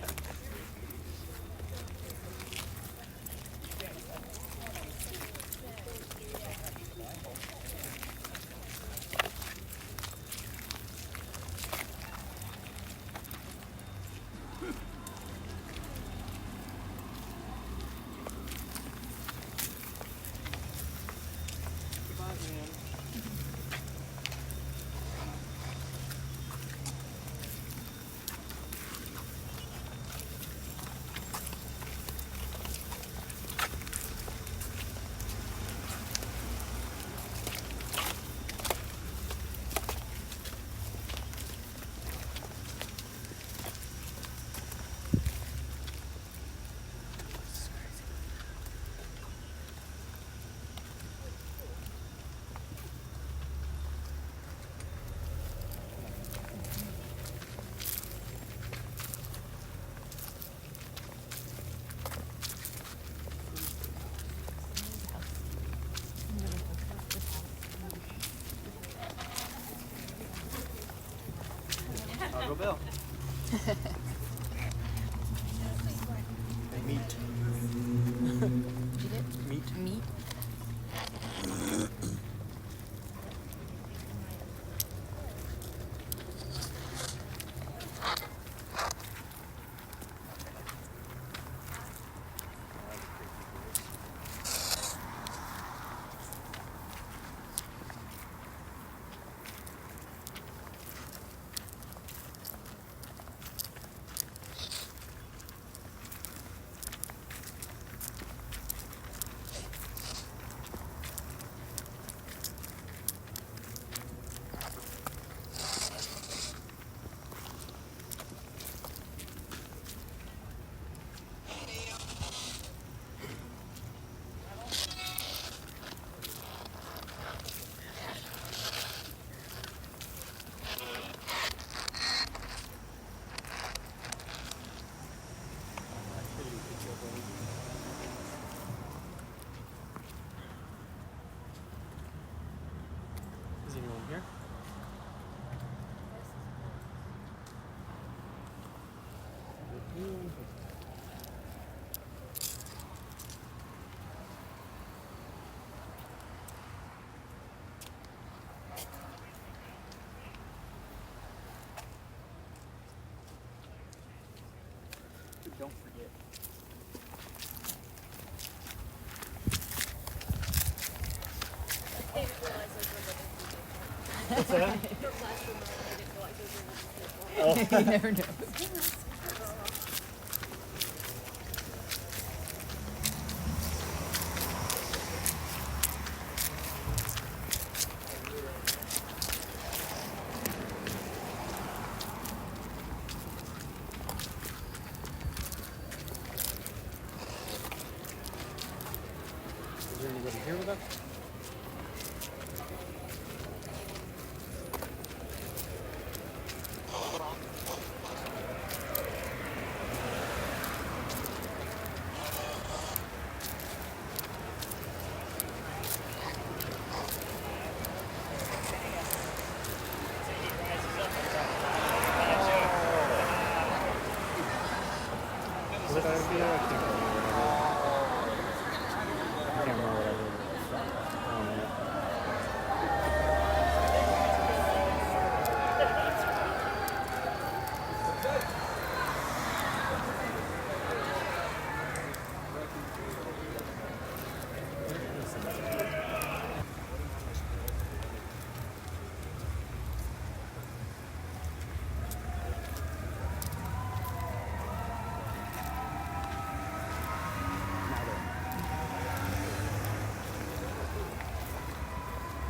S7: Taco Bell. Hey, meat.
S5: Did you get
S7: Meat.
S5: meat?
S1: don't forget. What's that?
S8: You never know.
S4: Is there anybody here with us? Would I be there? I can't remember whatever.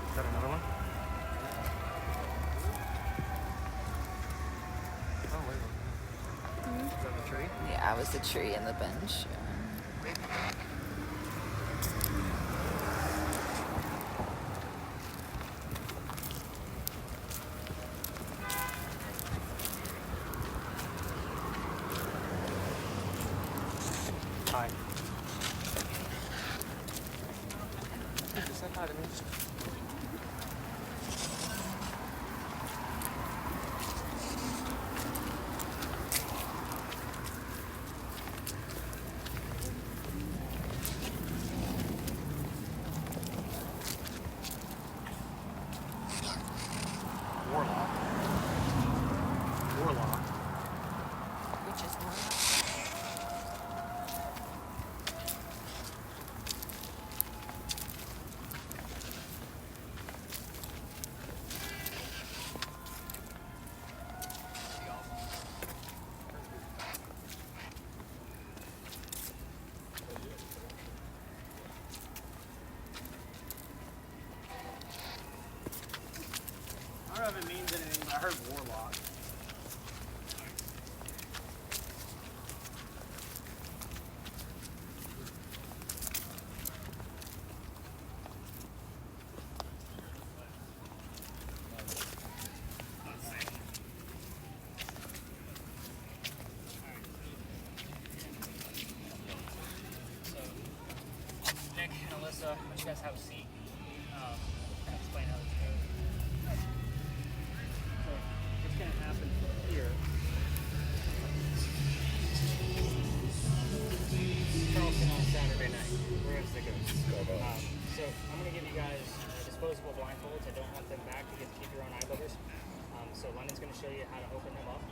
S4: Is that another one? Oh, wait. Is that the tree?
S8: Yeah, it was the tree and the bench.
S4: Hi. You said hi to me. Warlock. Warlock.
S8: Which is one.
S4: I don't know if it means anything, but I heard warlock.
S1: So, Nick and Alyssa, why don't you guys have a seat? I'll explain how this goes. So, what's going to happen from here? Charleston on Saturday night. Where else it goes? So, I'm going to give you guys disposable blindfolds. I don't want them back. You get to keep your own eye boogers. So, London's going to show you how to open them up.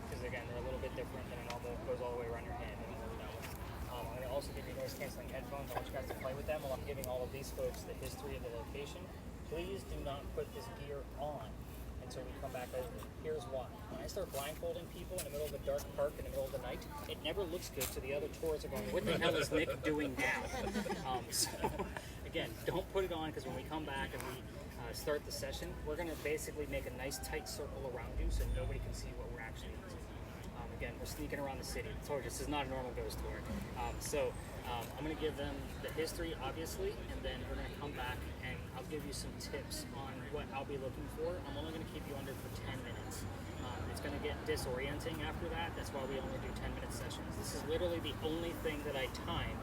S1: Because, again, they're a little bit different than a normal, goes all the way around your hand. I don't know what that was. I'm going to also give you noise canceling headphones. I want you guys to play with them while I'm giving all of these folks the history of the location. Please do not put this gear on until we come back over. Here's why. When I start blindfolding people in the middle of a dark park in the middle of the night, it never looks good to the other tourists are going, what the hell is Nick doing now? So, again, don't put it on because when we come back and we start the session, we're going to basically make a nice tight circle around you so nobody can see what we're actually using. Again, we're sneaking around the city. I told you, this is not a normal ghost tour. I'm going to give them the history, obviously, and then we're going to come back and I'll give you some tips on what I'll be looking for. I'm only going to keep you under for 10 minutes. It's going to get disorienting after that. That's why we only do 10-minute sessions. This is literally the only thing that I time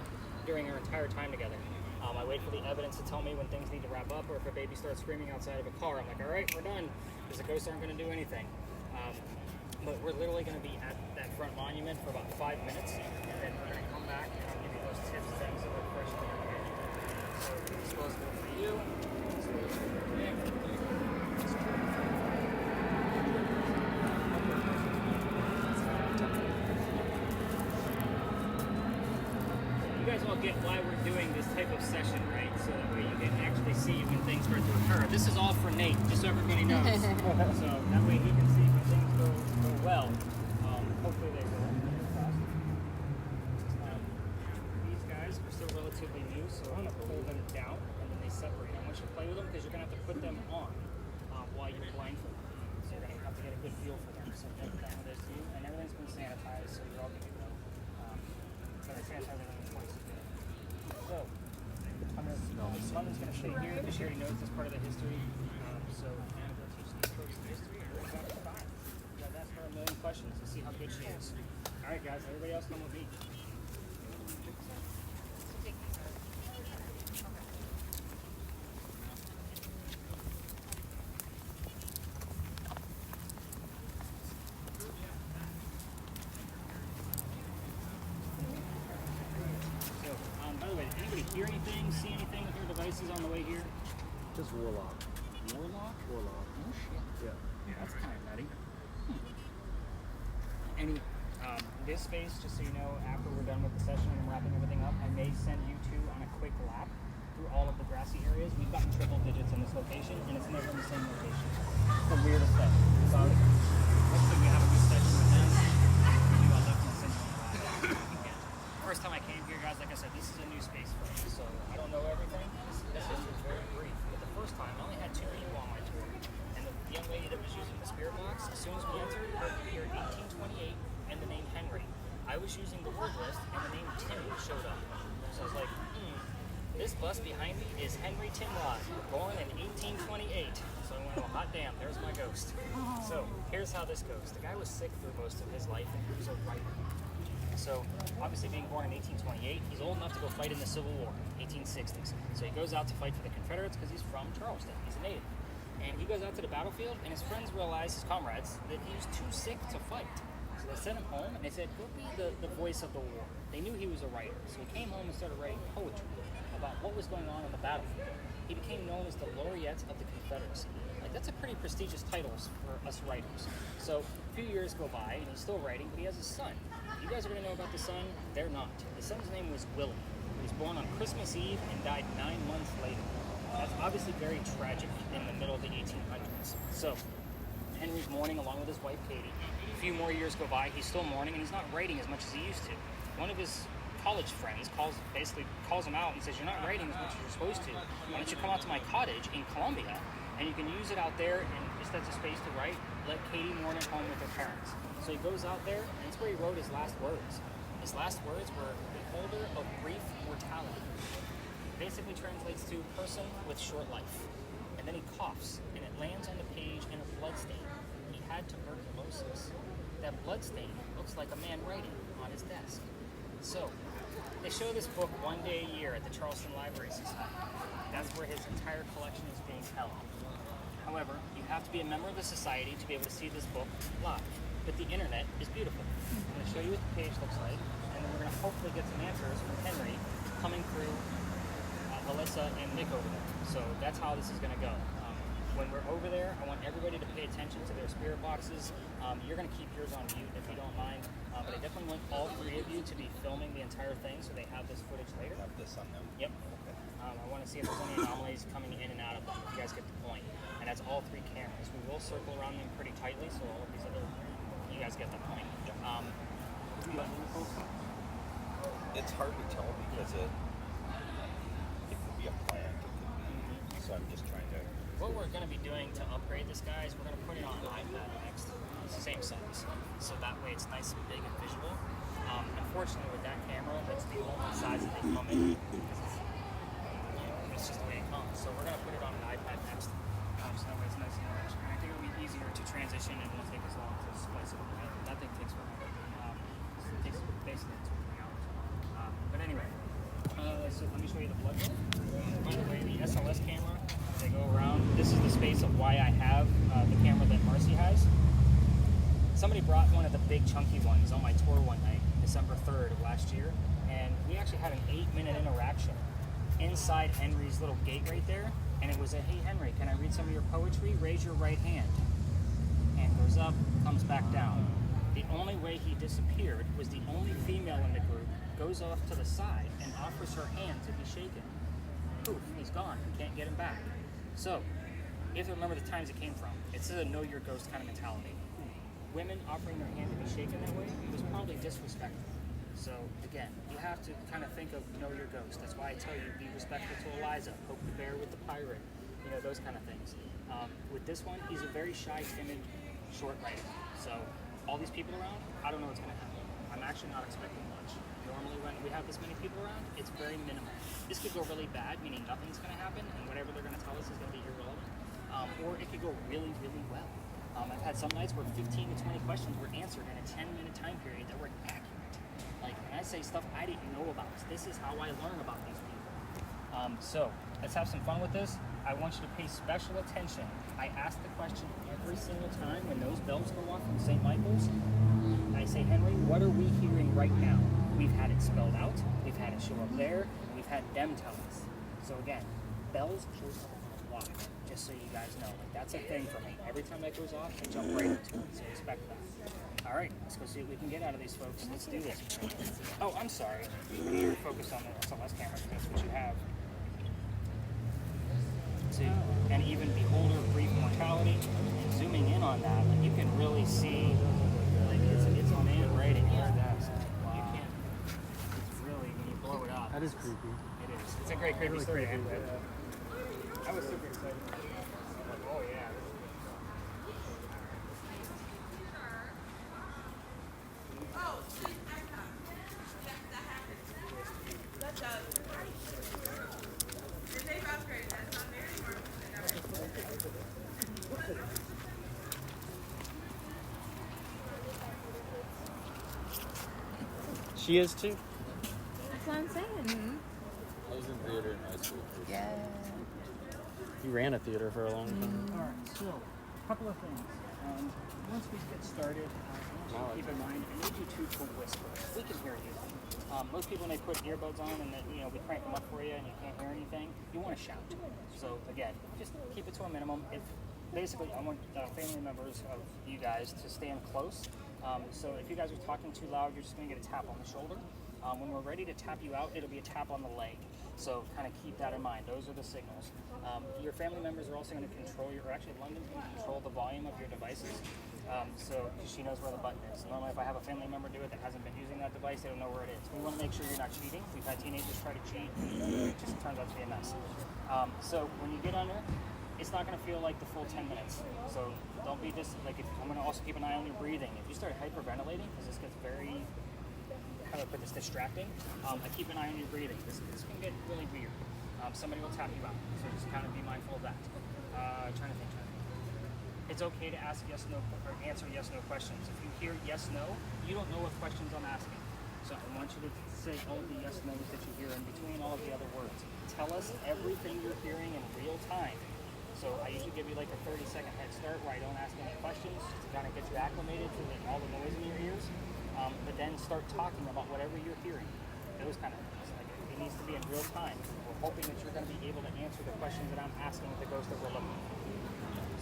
S1: during our entire time together. I wait for the evidence to tell me when things need to wrap up, or if a baby starts screaming outside of a car, I'm like, all right, we're done, because the ghosts aren't going to do anything. But we're literally going to be at that front monument for about 5 minutes, and then we're going to come back and I'll give you those tips and things that we're first going to get. So, disposable for you, disposable for Nick. get why we're doing this type of session, right? So that way you can actually see when things start to occur. This is all for Nate, just so everybody knows. So that way he can see when things go well. Hopefully they will. These guys are still relatively new, so I'm going to pull them down and then they separate. I want you to play with them because you're going to have to put them on while you're blindfolded. So you're going to have to get a good feel for them. So take that one of those to you, and everything's been sanitized, so you're all good to go. But I sanitize everything twice a day. So I'm going to, London's going to stay here. She already knows this part of the history. So I'm going to teach these folks the history, and we're going to fine. You guys ask her a million questions to see how good she is. All right, guys, everybody else come with me. By the way, did anybody hear anything, see anything with your devices on the way here?
S7: Just Warlock.
S1: Warlock?
S7: Warlock.
S1: Oh shit.
S7: Yeah.
S1: That's kind of nutty. Any, this space, just so you know, after we're done with the session and I'm wrapping everything up, I may send you two on a quick lap through all of the grassy areas. We've gotten triple digits in this location, and it's never in the same location. It's the weirdest thing. So, hopefully we have a good session with them. I'll definitely send you on a lap. First time I came here, guys, like I said, this is a new space for me, so I don't know everything. This is very brief. But the first time, I only had 2 people on my tour. And the young lady that was using the spirit box, as soon as we entered, her year 1828 and the name Henry. I was using the word list, and the name Tim showed up. So I was like, this bus behind me is Henry Timrod, born in 1828. So I went, oh, hot damn, there's my ghost. So here's how this goes. The guy was sick through most of his life, and he was a writer. So, obviously being born in 1828, he's old enough to go fight in the Civil War, 1860s. So he goes out to fight for the Confederates because he's from Charleston. He's a native. And he goes out to the battlefield, and his friends realize, his comrades, that he was too sick to fight. So they sent him home, and they said, go be the voice of the war. They knew he was a writer. So he came home and started writing poetry about what was going on the battlefield. He became known as the laureate of the Confederacy. Like, that's a pretty prestigious title for us writers. So a few years go by, and he's still writing, but he has a son. You guys are going to know about the son. They're not. The son's name was Willie. He was born on Christmas Eve and died 9 months later. That's obviously very tragic in the middle of the 1800s. So Henry's mourning along with his wife Katie. A few more years go by. He's still mourning, and he's not writing as much as he used to. One of his college friends basically calls him out and says, you're not writing as much as you're supposed to. Why don't you come out to my cottage in Columbia, and you can use it out there and just as a space to write. Let Katie mourn at home with her parents. So he goes out there, and that's where he wrote his last words. His last words were, beholder of brief mortality. Basically translates to person with short life. And then he coughs, and it lands on the page in a blood stain. He had tuberculosis. That blood stain looks like a man writing on his desk. So, they show this book one day a year at the Charleston Library Society. That's where his entire collection is being held. However, you have to be a member of the society to be able to see this book live. But the internet is beautiful. I'm going to show you what the page looks like, and then we're going to hopefully get some answers from Henry coming through ALISA and Nick over there. So that's how this is going to go. When we're over there, I want everybody to pay attention to their spirit boxes. You're going to keep yours on mute if you don't mind, but I definitely want all 3 of you to be filming the entire thing so they have this footage later.
S7: Have this on them.
S1: Yep. I want to see if there's any anomalies coming in and out of them, if you guys get the point. And that's all 3 cameras. We will circle around them pretty tightly, so all of these other, you guys get the point.
S7: It's hard to tell because it could be a plant, it could be, so I'm just trying to.
S1: What we're going to be doing to upgrade this, guys, we're going to put it on an iPad next. It's the same size. So that way it's nice and big and visual. Unfortunately, with that camera, that's the only size that they come in. It's just the way it comes. So we're going to put it on an iPad next. So that way it's nice and large. And I think it'll be easier to transition and it won't take as long to splice it over. That thing takes forever. It takes basically 2 or 3 hours. But anyway, so let me show you the blood book. By the way, the SLS camera, they go around. This is the space of why I have the camera that MARCI has. Somebody brought one of the big chunky ones on my tour one night, December 3rd of last year, and we actually had an 8-minute interaction inside Henry's little gate right there, and it was a, hey Henry, can I read some of your poetry? Raise your right hand. And goes up, comes back down. The only way he disappeared was the only female in the group goes off to the side and offers her hand to be shaken. Poof, he's gone. We can't get him back. So, you have to remember the times it came from. It's a know your ghost kind of mentality. Women offering their hand to be shaken that way was probably disrespectful. So again, you have to kind of think of know your ghost. That's why I tell you be respectful to Eliza, poke the bear with the pirate, you know, those kind of things. With this one, he's a very shy, timid, short writer. So all these people around, I don't know what's going to happen. I'm actually not expecting much. Normally when we have this many people around, it's very minimal. This could go really bad, meaning nothing's going to happen, and whatever they're going to tell us is going to be irrelevant. Or it could go really, really well. I've had some nights where 15 to 20 questions were answered in a 10-minute time period that were accurate. Like, when I say stuff I didn't know about, this is how I learn about these people. So, let's have some fun with this. I want you to pay special attention. I ask the question every single time when those bells go off from St. Michael's. I say, Henry, what are we hearing right now? We've had it spelled out, we've had it show up there, and we've had them tell us. So again, bells shows up a lot, just so you guys know. Like, that's a thing for me. Every time that goes off, I jump right into it, so respect that. All right, let's go see what we can get out of these folks. Let's do this. Oh, I'm sorry. You're focused on the SLS camera because that's what you have. See, and even beholder brief mortality, and zooming in on that, like, you can really see, like, it's a man writing here. You can't. It's really, when you blow it up.
S4: That is creepy.
S1: It is. It's a great creepy
S4: Really
S1: story.
S4: creepy.
S1: I was super excited. I'm like, oh yeah.
S4: She is too.
S6: That's what I'm saying.
S2: I was in theater in high school.
S8: Yeah.
S4: You ran a theater for a long time.
S1: All right, so a couple of things. Once we get started, I want you to keep in mind, I need you two to whisper. We can hear you. Most people, when they put earbuds on and then, we crank them up for you and you can't hear anything, you want to shout. So again, just keep it to a minimum. Basically, I want family members of you guys to stand close. So if you guys are talking too loud, you're just going to get a tap on the shoulder. When we're ready to tap you out, it'll be a tap on the leg. So kind of keep that in mind. Those are the signals. Your family members are also going to control London's going to control the volume of your devices. So she knows where the button is. Normally if I have a family member do it that hasn't been using that device, they don't know where it is. We want to make sure you're not cheating. We've had teenagers try to cheat. It just turns out to be a mess. So when you get under, it's not going to feel like the full 10 minutes. So don't be I'm going to also keep an eye on your breathing. If you start hyperventilating, because this gets very, how do I put this, distracting, I keep an eye on your breathing. This can get really weird. Somebody will tap you out, so just kind of be mindful of that. Trying to think. It's okay to ask yes, no, or answer yes, no questions. If you hear yes, no, you don't know what questions I'm asking. So I want you to say all the yes, no's that you hear in between all of the other words. Tell us everything you're hearing in real time. So I usually give you like a 30-second head start where I don't ask any questions to kind of get you acclimated to all the noise in your ears. But then start talking about whatever you're hearing. Those kind of things. Like, it needs to be in real time. We're hoping that you're going to be able to answer the questions that I'm asking with the ghost that we're looking for.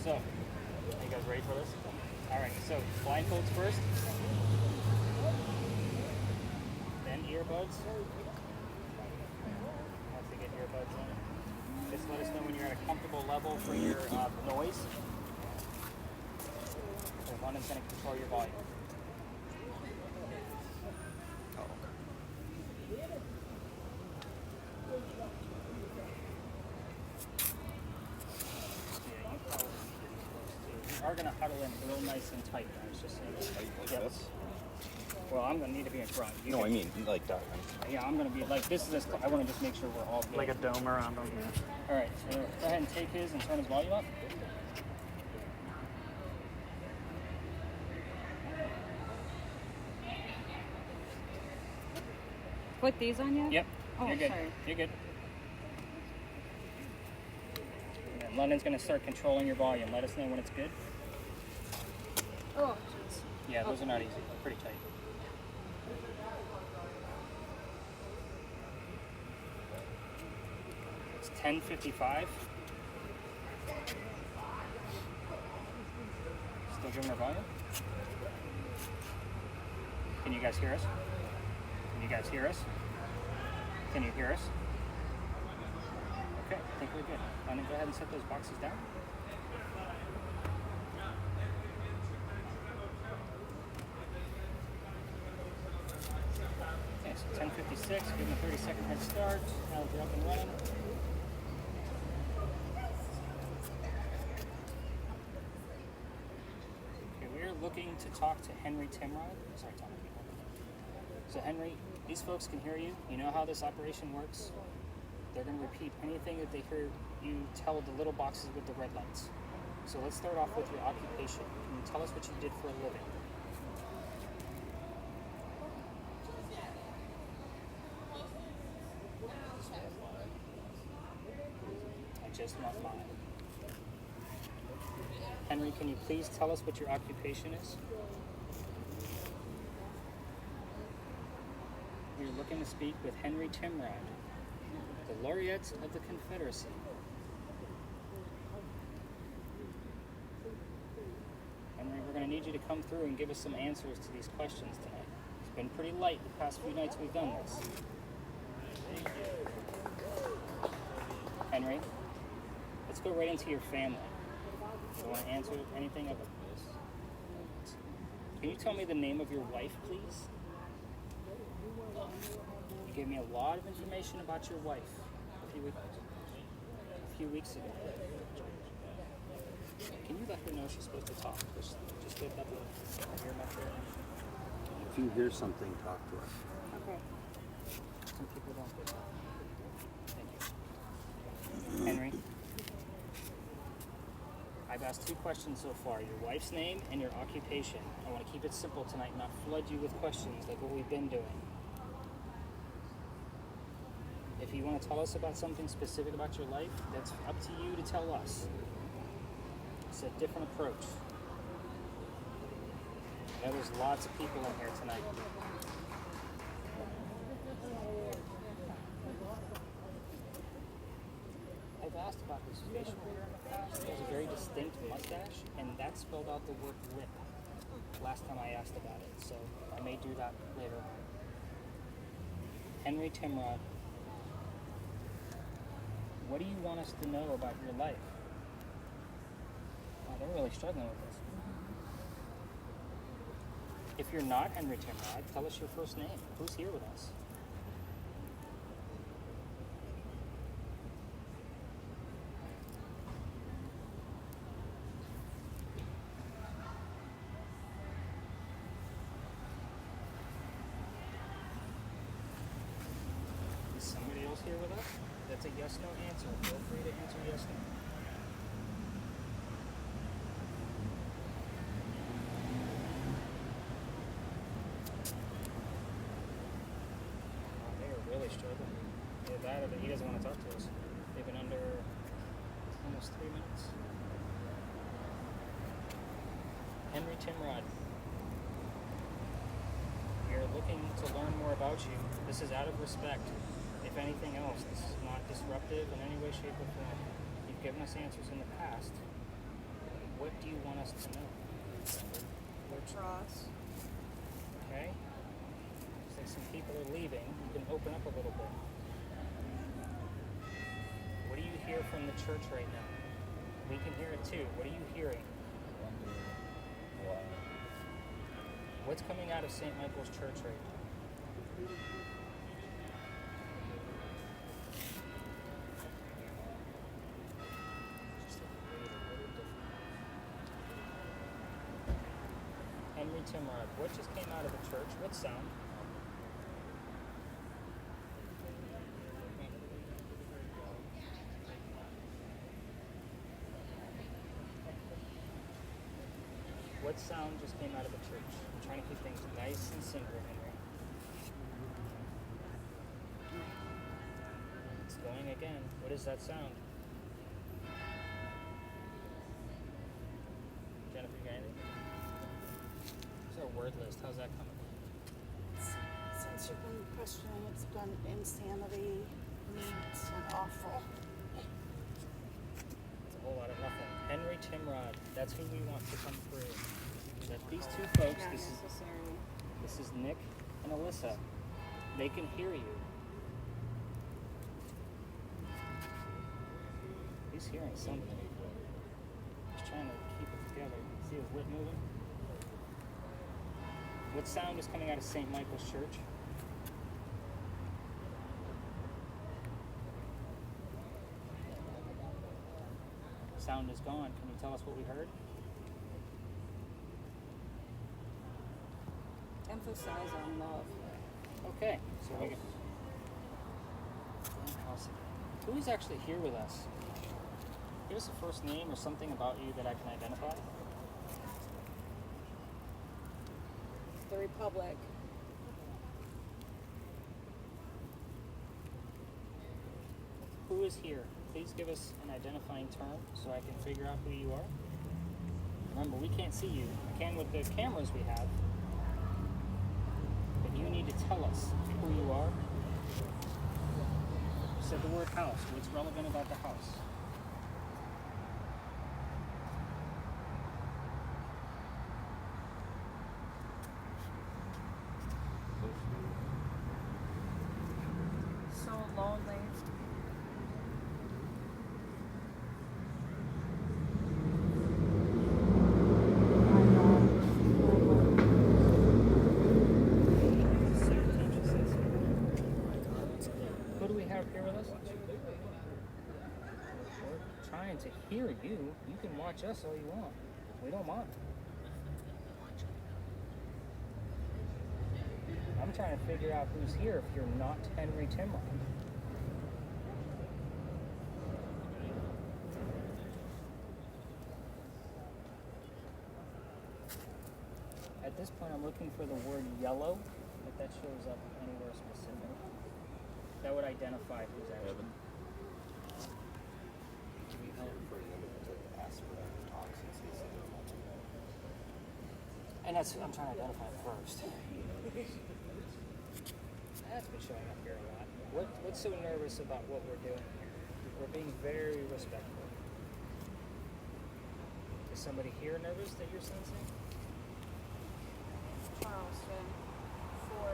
S1: So, are you guys ready for this? All right, so blindfolds first. Then earbuds. Once they get earbuds in. Just let us know when you're at a comfortable level for your noise. So London's going to control your volume. You are going to huddle in real nice and tight, guys. Just so
S7: Like this?
S1: Well, I'm going to need to be in front.
S7: No, I mean like that.
S1: Yeah, I'm going to be like, this is I want to just make sure we're all good.
S4: Like a dome around them.
S1: All right, so go ahead and take his and turn his volume up.
S3: Put these on you?
S1: Yep,
S3: Oh,
S1: you're good.
S3: sorry.
S1: You're good. And London's going to start controlling your volume. Let us know when it's good.
S3: Oh, jeez.
S1: Yeah, those are not easy. Pretty tight. It's 10:55. Still doing our volume? Can you guys hear us? Can you guys hear us? Can you hear us? Okay, I think we're good. I'm gonna go ahead and set those boxes down. Okay, so 10:56, give them a 30-second head start. Now they're up and running. Okay, we're looking to talk to Henry Timrod. Sorry, Tom. So Henry, these folks can hear you. You know how this operation works. They're going to repeat anything that they hear you tell the little boxes with the red lights. So let's start off with your occupation. Can you tell us what you did for a living? I just want mine. Henry, can you please tell us what your occupation is? We're looking to speak with Henry Timrod, the laureate of the Confederacy. Henry, we're going to need you to come through and give us some answers to these questions tonight. It's been pretty light the past few nights we've done this. Henry, let's go right into your family. Do you want to answer anything about this? Can you tell me the name of your wife, please? You gave me a lot of information about your wife a few weeks ago. Can you let her know she's supposed to talk? Just get that little ear much there.
S9: If you hear something, talk to us.
S1: Okay. Some people don't get that. Thank you. Henry, I've asked 2 questions so far. Your wife's name and your occupation. I want to keep it simple tonight, not flood you with questions like what we've been doing. If you want to tell us about something specific about your life, that's up to you to tell us. It's a different approach. I know there's lots of people in here tonight. I've asked about his facial hair in the past. He has a very distinct mustache, and that spelled out the word lip last time I asked about it, so I may do that later on. Henry Timrod, what do you want us to know about your life? Oh, they're really struggling with this. If you're not Henry Timrod, tell us your first name. Who's here with us? Is somebody else here with us? That's a yes-no answer. Feel free to answer yes-no. They are really struggling. Either that or that he doesn't want to talk to us. They've been under almost 3 minutes. Henry Timrod. We are looking to learn more about you. This is out of respect. If anything else, this is not disruptive in any way, shape, or form. You've given us answers in the past. What do you want us to know?
S8: Lacrosse.
S1: Okay? Looks like some people are leaving. You can open up a little bit. What do you hear from the church right now? We can hear it too. What are you hearing? What's coming out of St. Michael's Church right now? Henry Timrod, what just came out of the church? What sound? What sound just came out of the church? I'm trying to keep things nice and simple, Henry. It's going again. What is that sound? Jennifer, you got anything? Where's our word list? How's that coming?
S10: Since you've been questioning, it's been insanity, neat, and awful.
S1: It's a whole lot of nothing. Henry Timrod, that's who we want to come through. That these 2 folks, this is Nick and ALISA. They can hear you. He's hearing something. He's trying to keep it together. See his lip moving? What sound is coming out of St. Michael's Church? Sound is gone. Can you tell us what we heard?
S10: Emphasize on love.
S1: Okay, so we house again. Who's actually here with us? Give us a first name or something about you that I can identify.
S10: The Republic.
S1: Who is here? Please give us an identifying term so I can figure out who you are. Remember, we can't see you. I can with the cameras we have. But you need to tell us who you are. You said the word house. What's relevant about the house?
S10: So lonely.
S1: Who do we have here with us? We're trying to hear you. You can watch us all you want. We don't mind. I'm trying to figure out who's here if you're not Henry Timrod. At this point, I'm looking for the word yellow, if that shows up anywhere specific. That would identify who's actually.
S7: Evan.
S1: Can we help? And that's, I'm trying to identify it first. That's been showing up here a lot. What's so nervous about what we're doing here? We're being very respectful. Is somebody here nervous that you're sensing?
S10: Charleston. 4.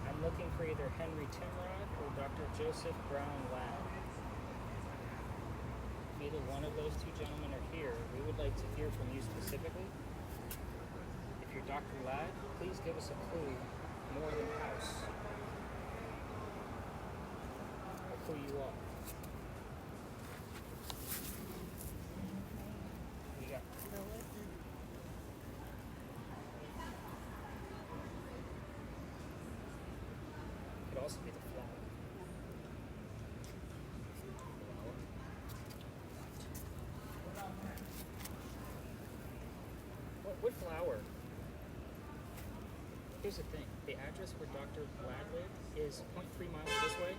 S1: I'm looking for either Henry Timrod or Dr. Joseph Brown Ladd. If either one of those two gentlemen are here, we would like to hear from you specifically. If you're Dr. Ladd, please give us a clue more than house of who you are. You got could also be the flower. What flower? Here's the thing. The address where Dr. Ladd lived is 0.3 miles this way.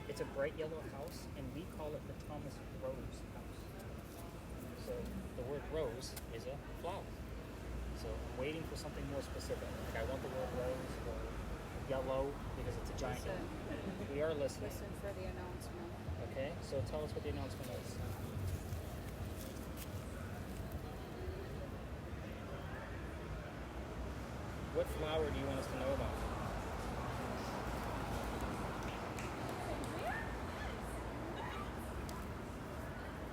S1: It's a bright yellow house, and we call it the Thomas Rose house. So the word rose is a flower. So I'm waiting for something more specific. Like I want the word rose or yellow because it's a giant.
S10: Listen.
S1: We are listening.
S10: Listen for the announcement.
S1: Okay, so tell us what the announcement is. What flower do you want us to know about?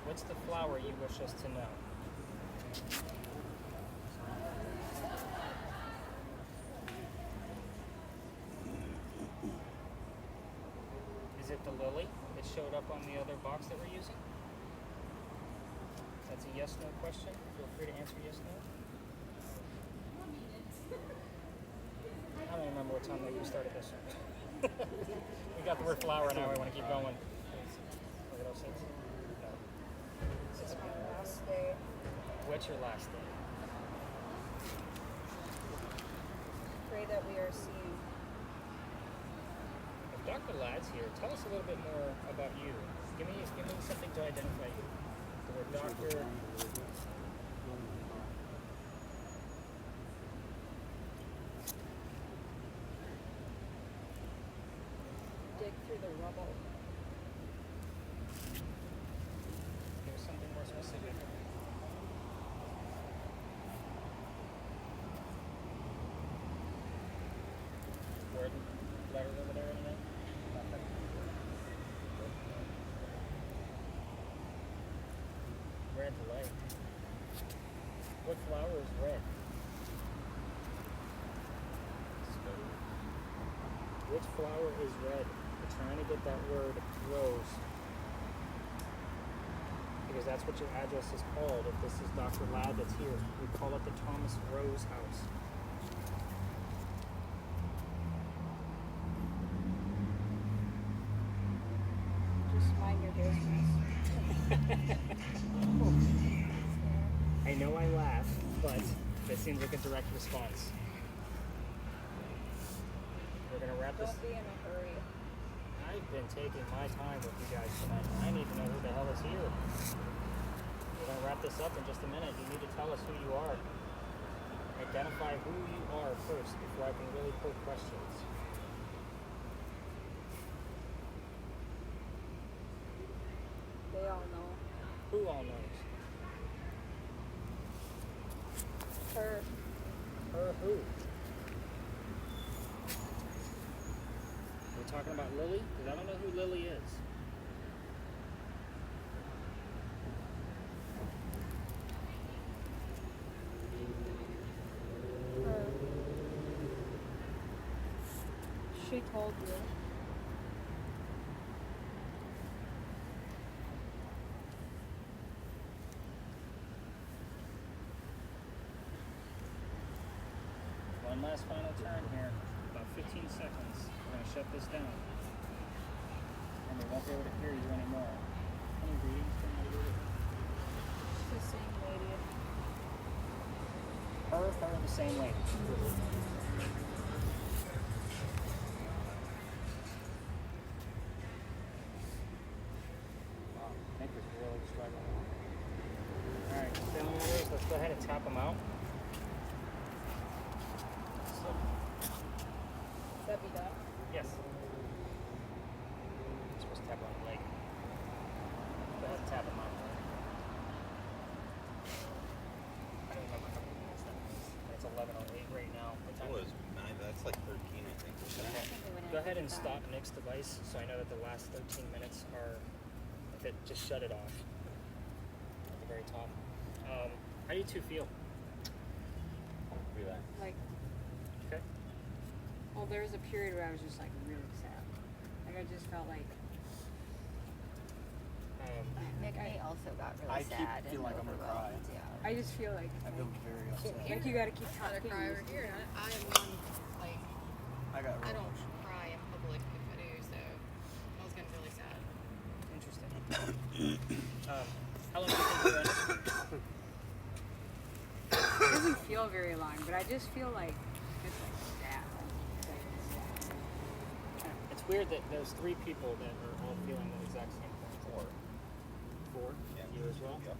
S1: What's the flower you wish us to know? Is it the lily that showed up on the other box that we're using? That's a yes/no question. Feel free to answer yes/no. I don't remember what time we started this one. We got the word flower now. We want to keep going. Was it 06? No.
S10: This is my last day.
S1: What's your last day?
S10: Pray that we are seen.
S1: If Dr. Ladd's here, tell us a little bit more about you. Give me something to identify you. The word doctor.
S3: trouble.
S1: Give us something more specific. Word letter over there, anything? Nothing. Red light. What flower is red? Which flower is red? We're trying to get that word rose. Because that's what your address is called. If this is Dr. Ladd that's here, we call it the Thomas Rose House.
S10: Just mind your business.
S1: I know I laugh, but that seems like a direct response. We're gonna wrap this.
S10: Don't be in a hurry.
S1: I've been taking my time with you guys tonight. I need to know who the hell is here. We're gonna wrap this up in just a minute. You need to tell us who you are. Identify who you are first before I can really put questions.
S10: They all know.
S1: Who all knows?
S10: Her.
S1: Her who? We're talking about Lily? Because I don't know who Lily is.
S10: Her. She told you.
S1: One last final turn here. About 15 seconds. We're going to shut this down. And we won't be able to hear you anymore. Any readings from my reader?
S10: The same lady.
S1: Her, the same lady. Wow, Nick is really struggling. Alright, family members, let's go ahead and tap them out.
S10: That be done?
S1: Yes. You're supposed to tap on the leg. Go ahead and tap him on the leg. I don't remember how many minutes that was. It's 11:08 right now. What time
S7: It was 9, that's like 13, I think.
S1: Okay. Go ahead and stop Nick's device so I know that the last 13 minutes are, that just shut it off at the very top. How do you two feel?
S7: Relax.
S11: Like,
S1: Okay.
S11: well, there was a period where I was just like really sad. Like I just felt like
S5: Nick, I also got really
S4: I keep
S5: sad and
S4: feeling like I'm gonna cry.
S5: overwhelmed. Yeah.
S11: I just feel like
S4: I feel very upset.
S11: like you gotta keep
S3: I'm gonna
S11: talking.
S3: cry over here. I am one, like,
S4: I got
S3: I
S4: real
S3: don't
S4: emotional.
S3: cry in public if I do, so I was getting really sad.
S1: Interesting. How long do you think you're in?
S11: It doesn't feel very long, but I just feel like it's like sad.
S1: It's weird that there's 3 people that are all feeling the exact same thing. 4?
S7: Yeah.
S1: You as well?
S7: Yep.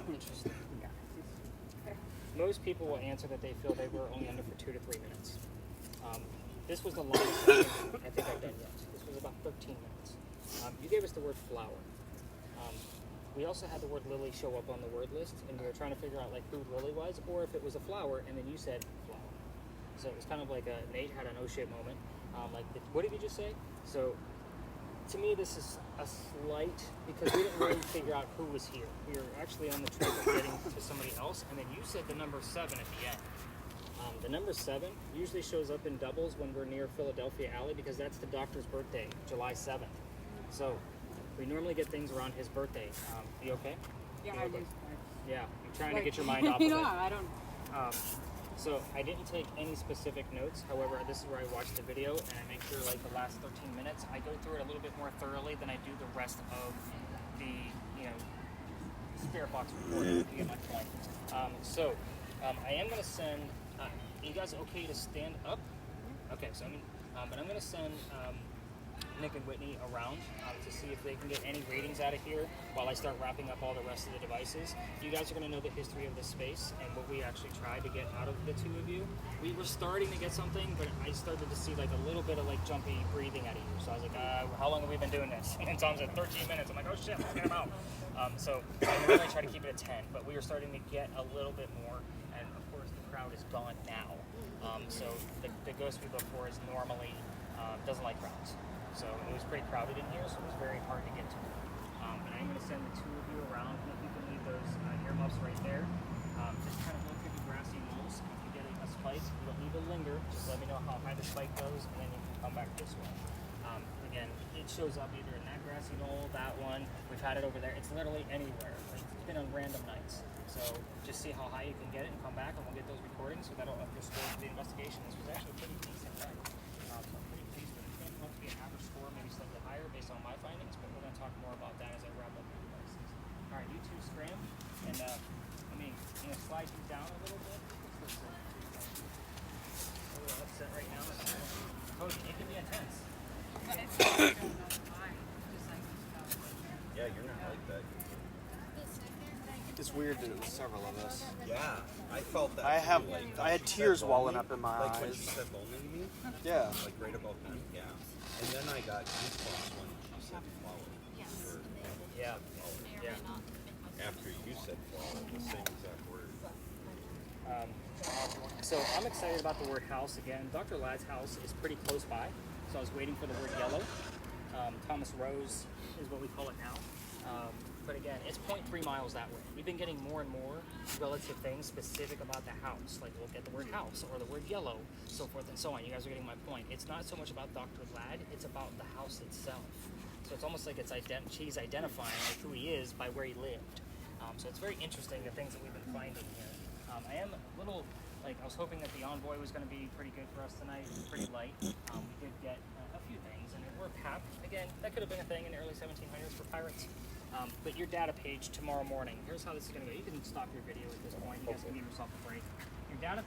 S1: Interesting.
S11: Yeah.
S1: Most people will answer that they feel they were only under for 2 to 3 minutes. This was the longest session I think I've done yet. This was about 13 minutes. You gave us the word flower. We also had the word lily show up on the word list, and we were trying to figure out like who Lily was, or if it was a flower, and then you said flower. So it was kind of like Nate had an oh shit moment. What did you just say? So to me, this is a slight, because we didn't really figure out who was here. We were actually on the track of getting to somebody else, and then you said the number 7 at the end. The number 7 usually shows up in doubles when we're near Philadelphia Alley, because that's the doctor's birthday, July 7th. So we normally get things around his birthday. You okay?
S11: Yeah,
S1: You
S11: I
S1: okay?
S11: just
S1: Yeah, you're trying to
S11: like,
S1: get your mind off of
S11: you know,
S1: it.
S11: I don't.
S1: So I didn't take any specific notes. However, this is where I watch the video and I make sure like the last 13 minutes, I go through it a little bit more thoroughly than I do the rest of the, spirit box recording, if you get my point. I am going to send, you guys okay to stand up? Okay, so but I'm going to send Nick and Whitney around to see if they can get any readings out of here while I start wrapping up all the rest of the devices. You guys are going to know the history of this space and what we actually tried to get out of the two of you. We were starting to get something, but I started to see like a little bit of like jumpy breathing out of you. So I was like, how long have we been doing this? And Tom's at 13 minutes. I'm like, oh shit, let's get him out. So I really try to keep it at 10, but we were starting to get a little bit more. And of course, the crowd is gone now. So the ghost we look for is normally doesn't like crowds. So it was pretty crowded in here, so it was very hard to get to. But I'm going to send the two of you around. If you can leave those earmuffs right there. Just kind of look at the grassy knolls. If you get a spike, you don't need to linger. Just let me know how high the spike goes, and then you can come back this way. Again, it shows up either in that grassy knoll, that one. We've had it over there. It's literally anywhere. Like, it's been on random nights. So just see how high you can get it and come back, and we'll get those recordings. So that'll underscore the investigation. This was actually a pretty decent night. So I'm pretty pleased with it. It's going to come up to be an average score, maybe slightly higher based on my findings, but we're going to talk more about that as I wrap up the devices. All right, you two scram, and let me slide you down a little bit. Let's upset right now. Cody, it can be intense.
S7: Yeah, you're not like that.
S4: It's weird that it was several of us.
S7: Yeah, I felt that.
S4: I
S7: too,
S4: have,
S7: like,
S4: I had
S7: she said
S4: tears
S7: bowling,
S4: welling up in my
S7: like when
S4: eyes.
S7: she said bowling to me.
S4: Yeah.
S7: Like right about then, yeah. And then I got goosebumps when she said flower. Or,
S1: Yeah.
S7: flower.
S1: Yeah.
S7: After you said flower, the same exact word.
S1: So I'm excited about the word house again. Dr. Ladd's house is pretty close by, so I was waiting for the word yellow. Thomas Rose is what we call it now. But again, it's 0.3 miles that way. We've been getting more and more relative things specific about the house. Like we'll get the word house or the word yellow, so forth and so on. You guys are getting my point. It's not so much about Dr. Ladd, it's about the house itself. So it's almost like she's identifying like who he is by where he lived. So it's very interesting the things that we've been finding here. I am a little, I was hoping that the envoy was going to be pretty good for us tonight. It was pretty light. We did get a few things, and we're PAP. Again, that could have been a thing in the early 1700s for pirates. But your data page tomorrow morning, here's how this is going to go. You can stop your video at this point. You guys can give yourself a break. Your data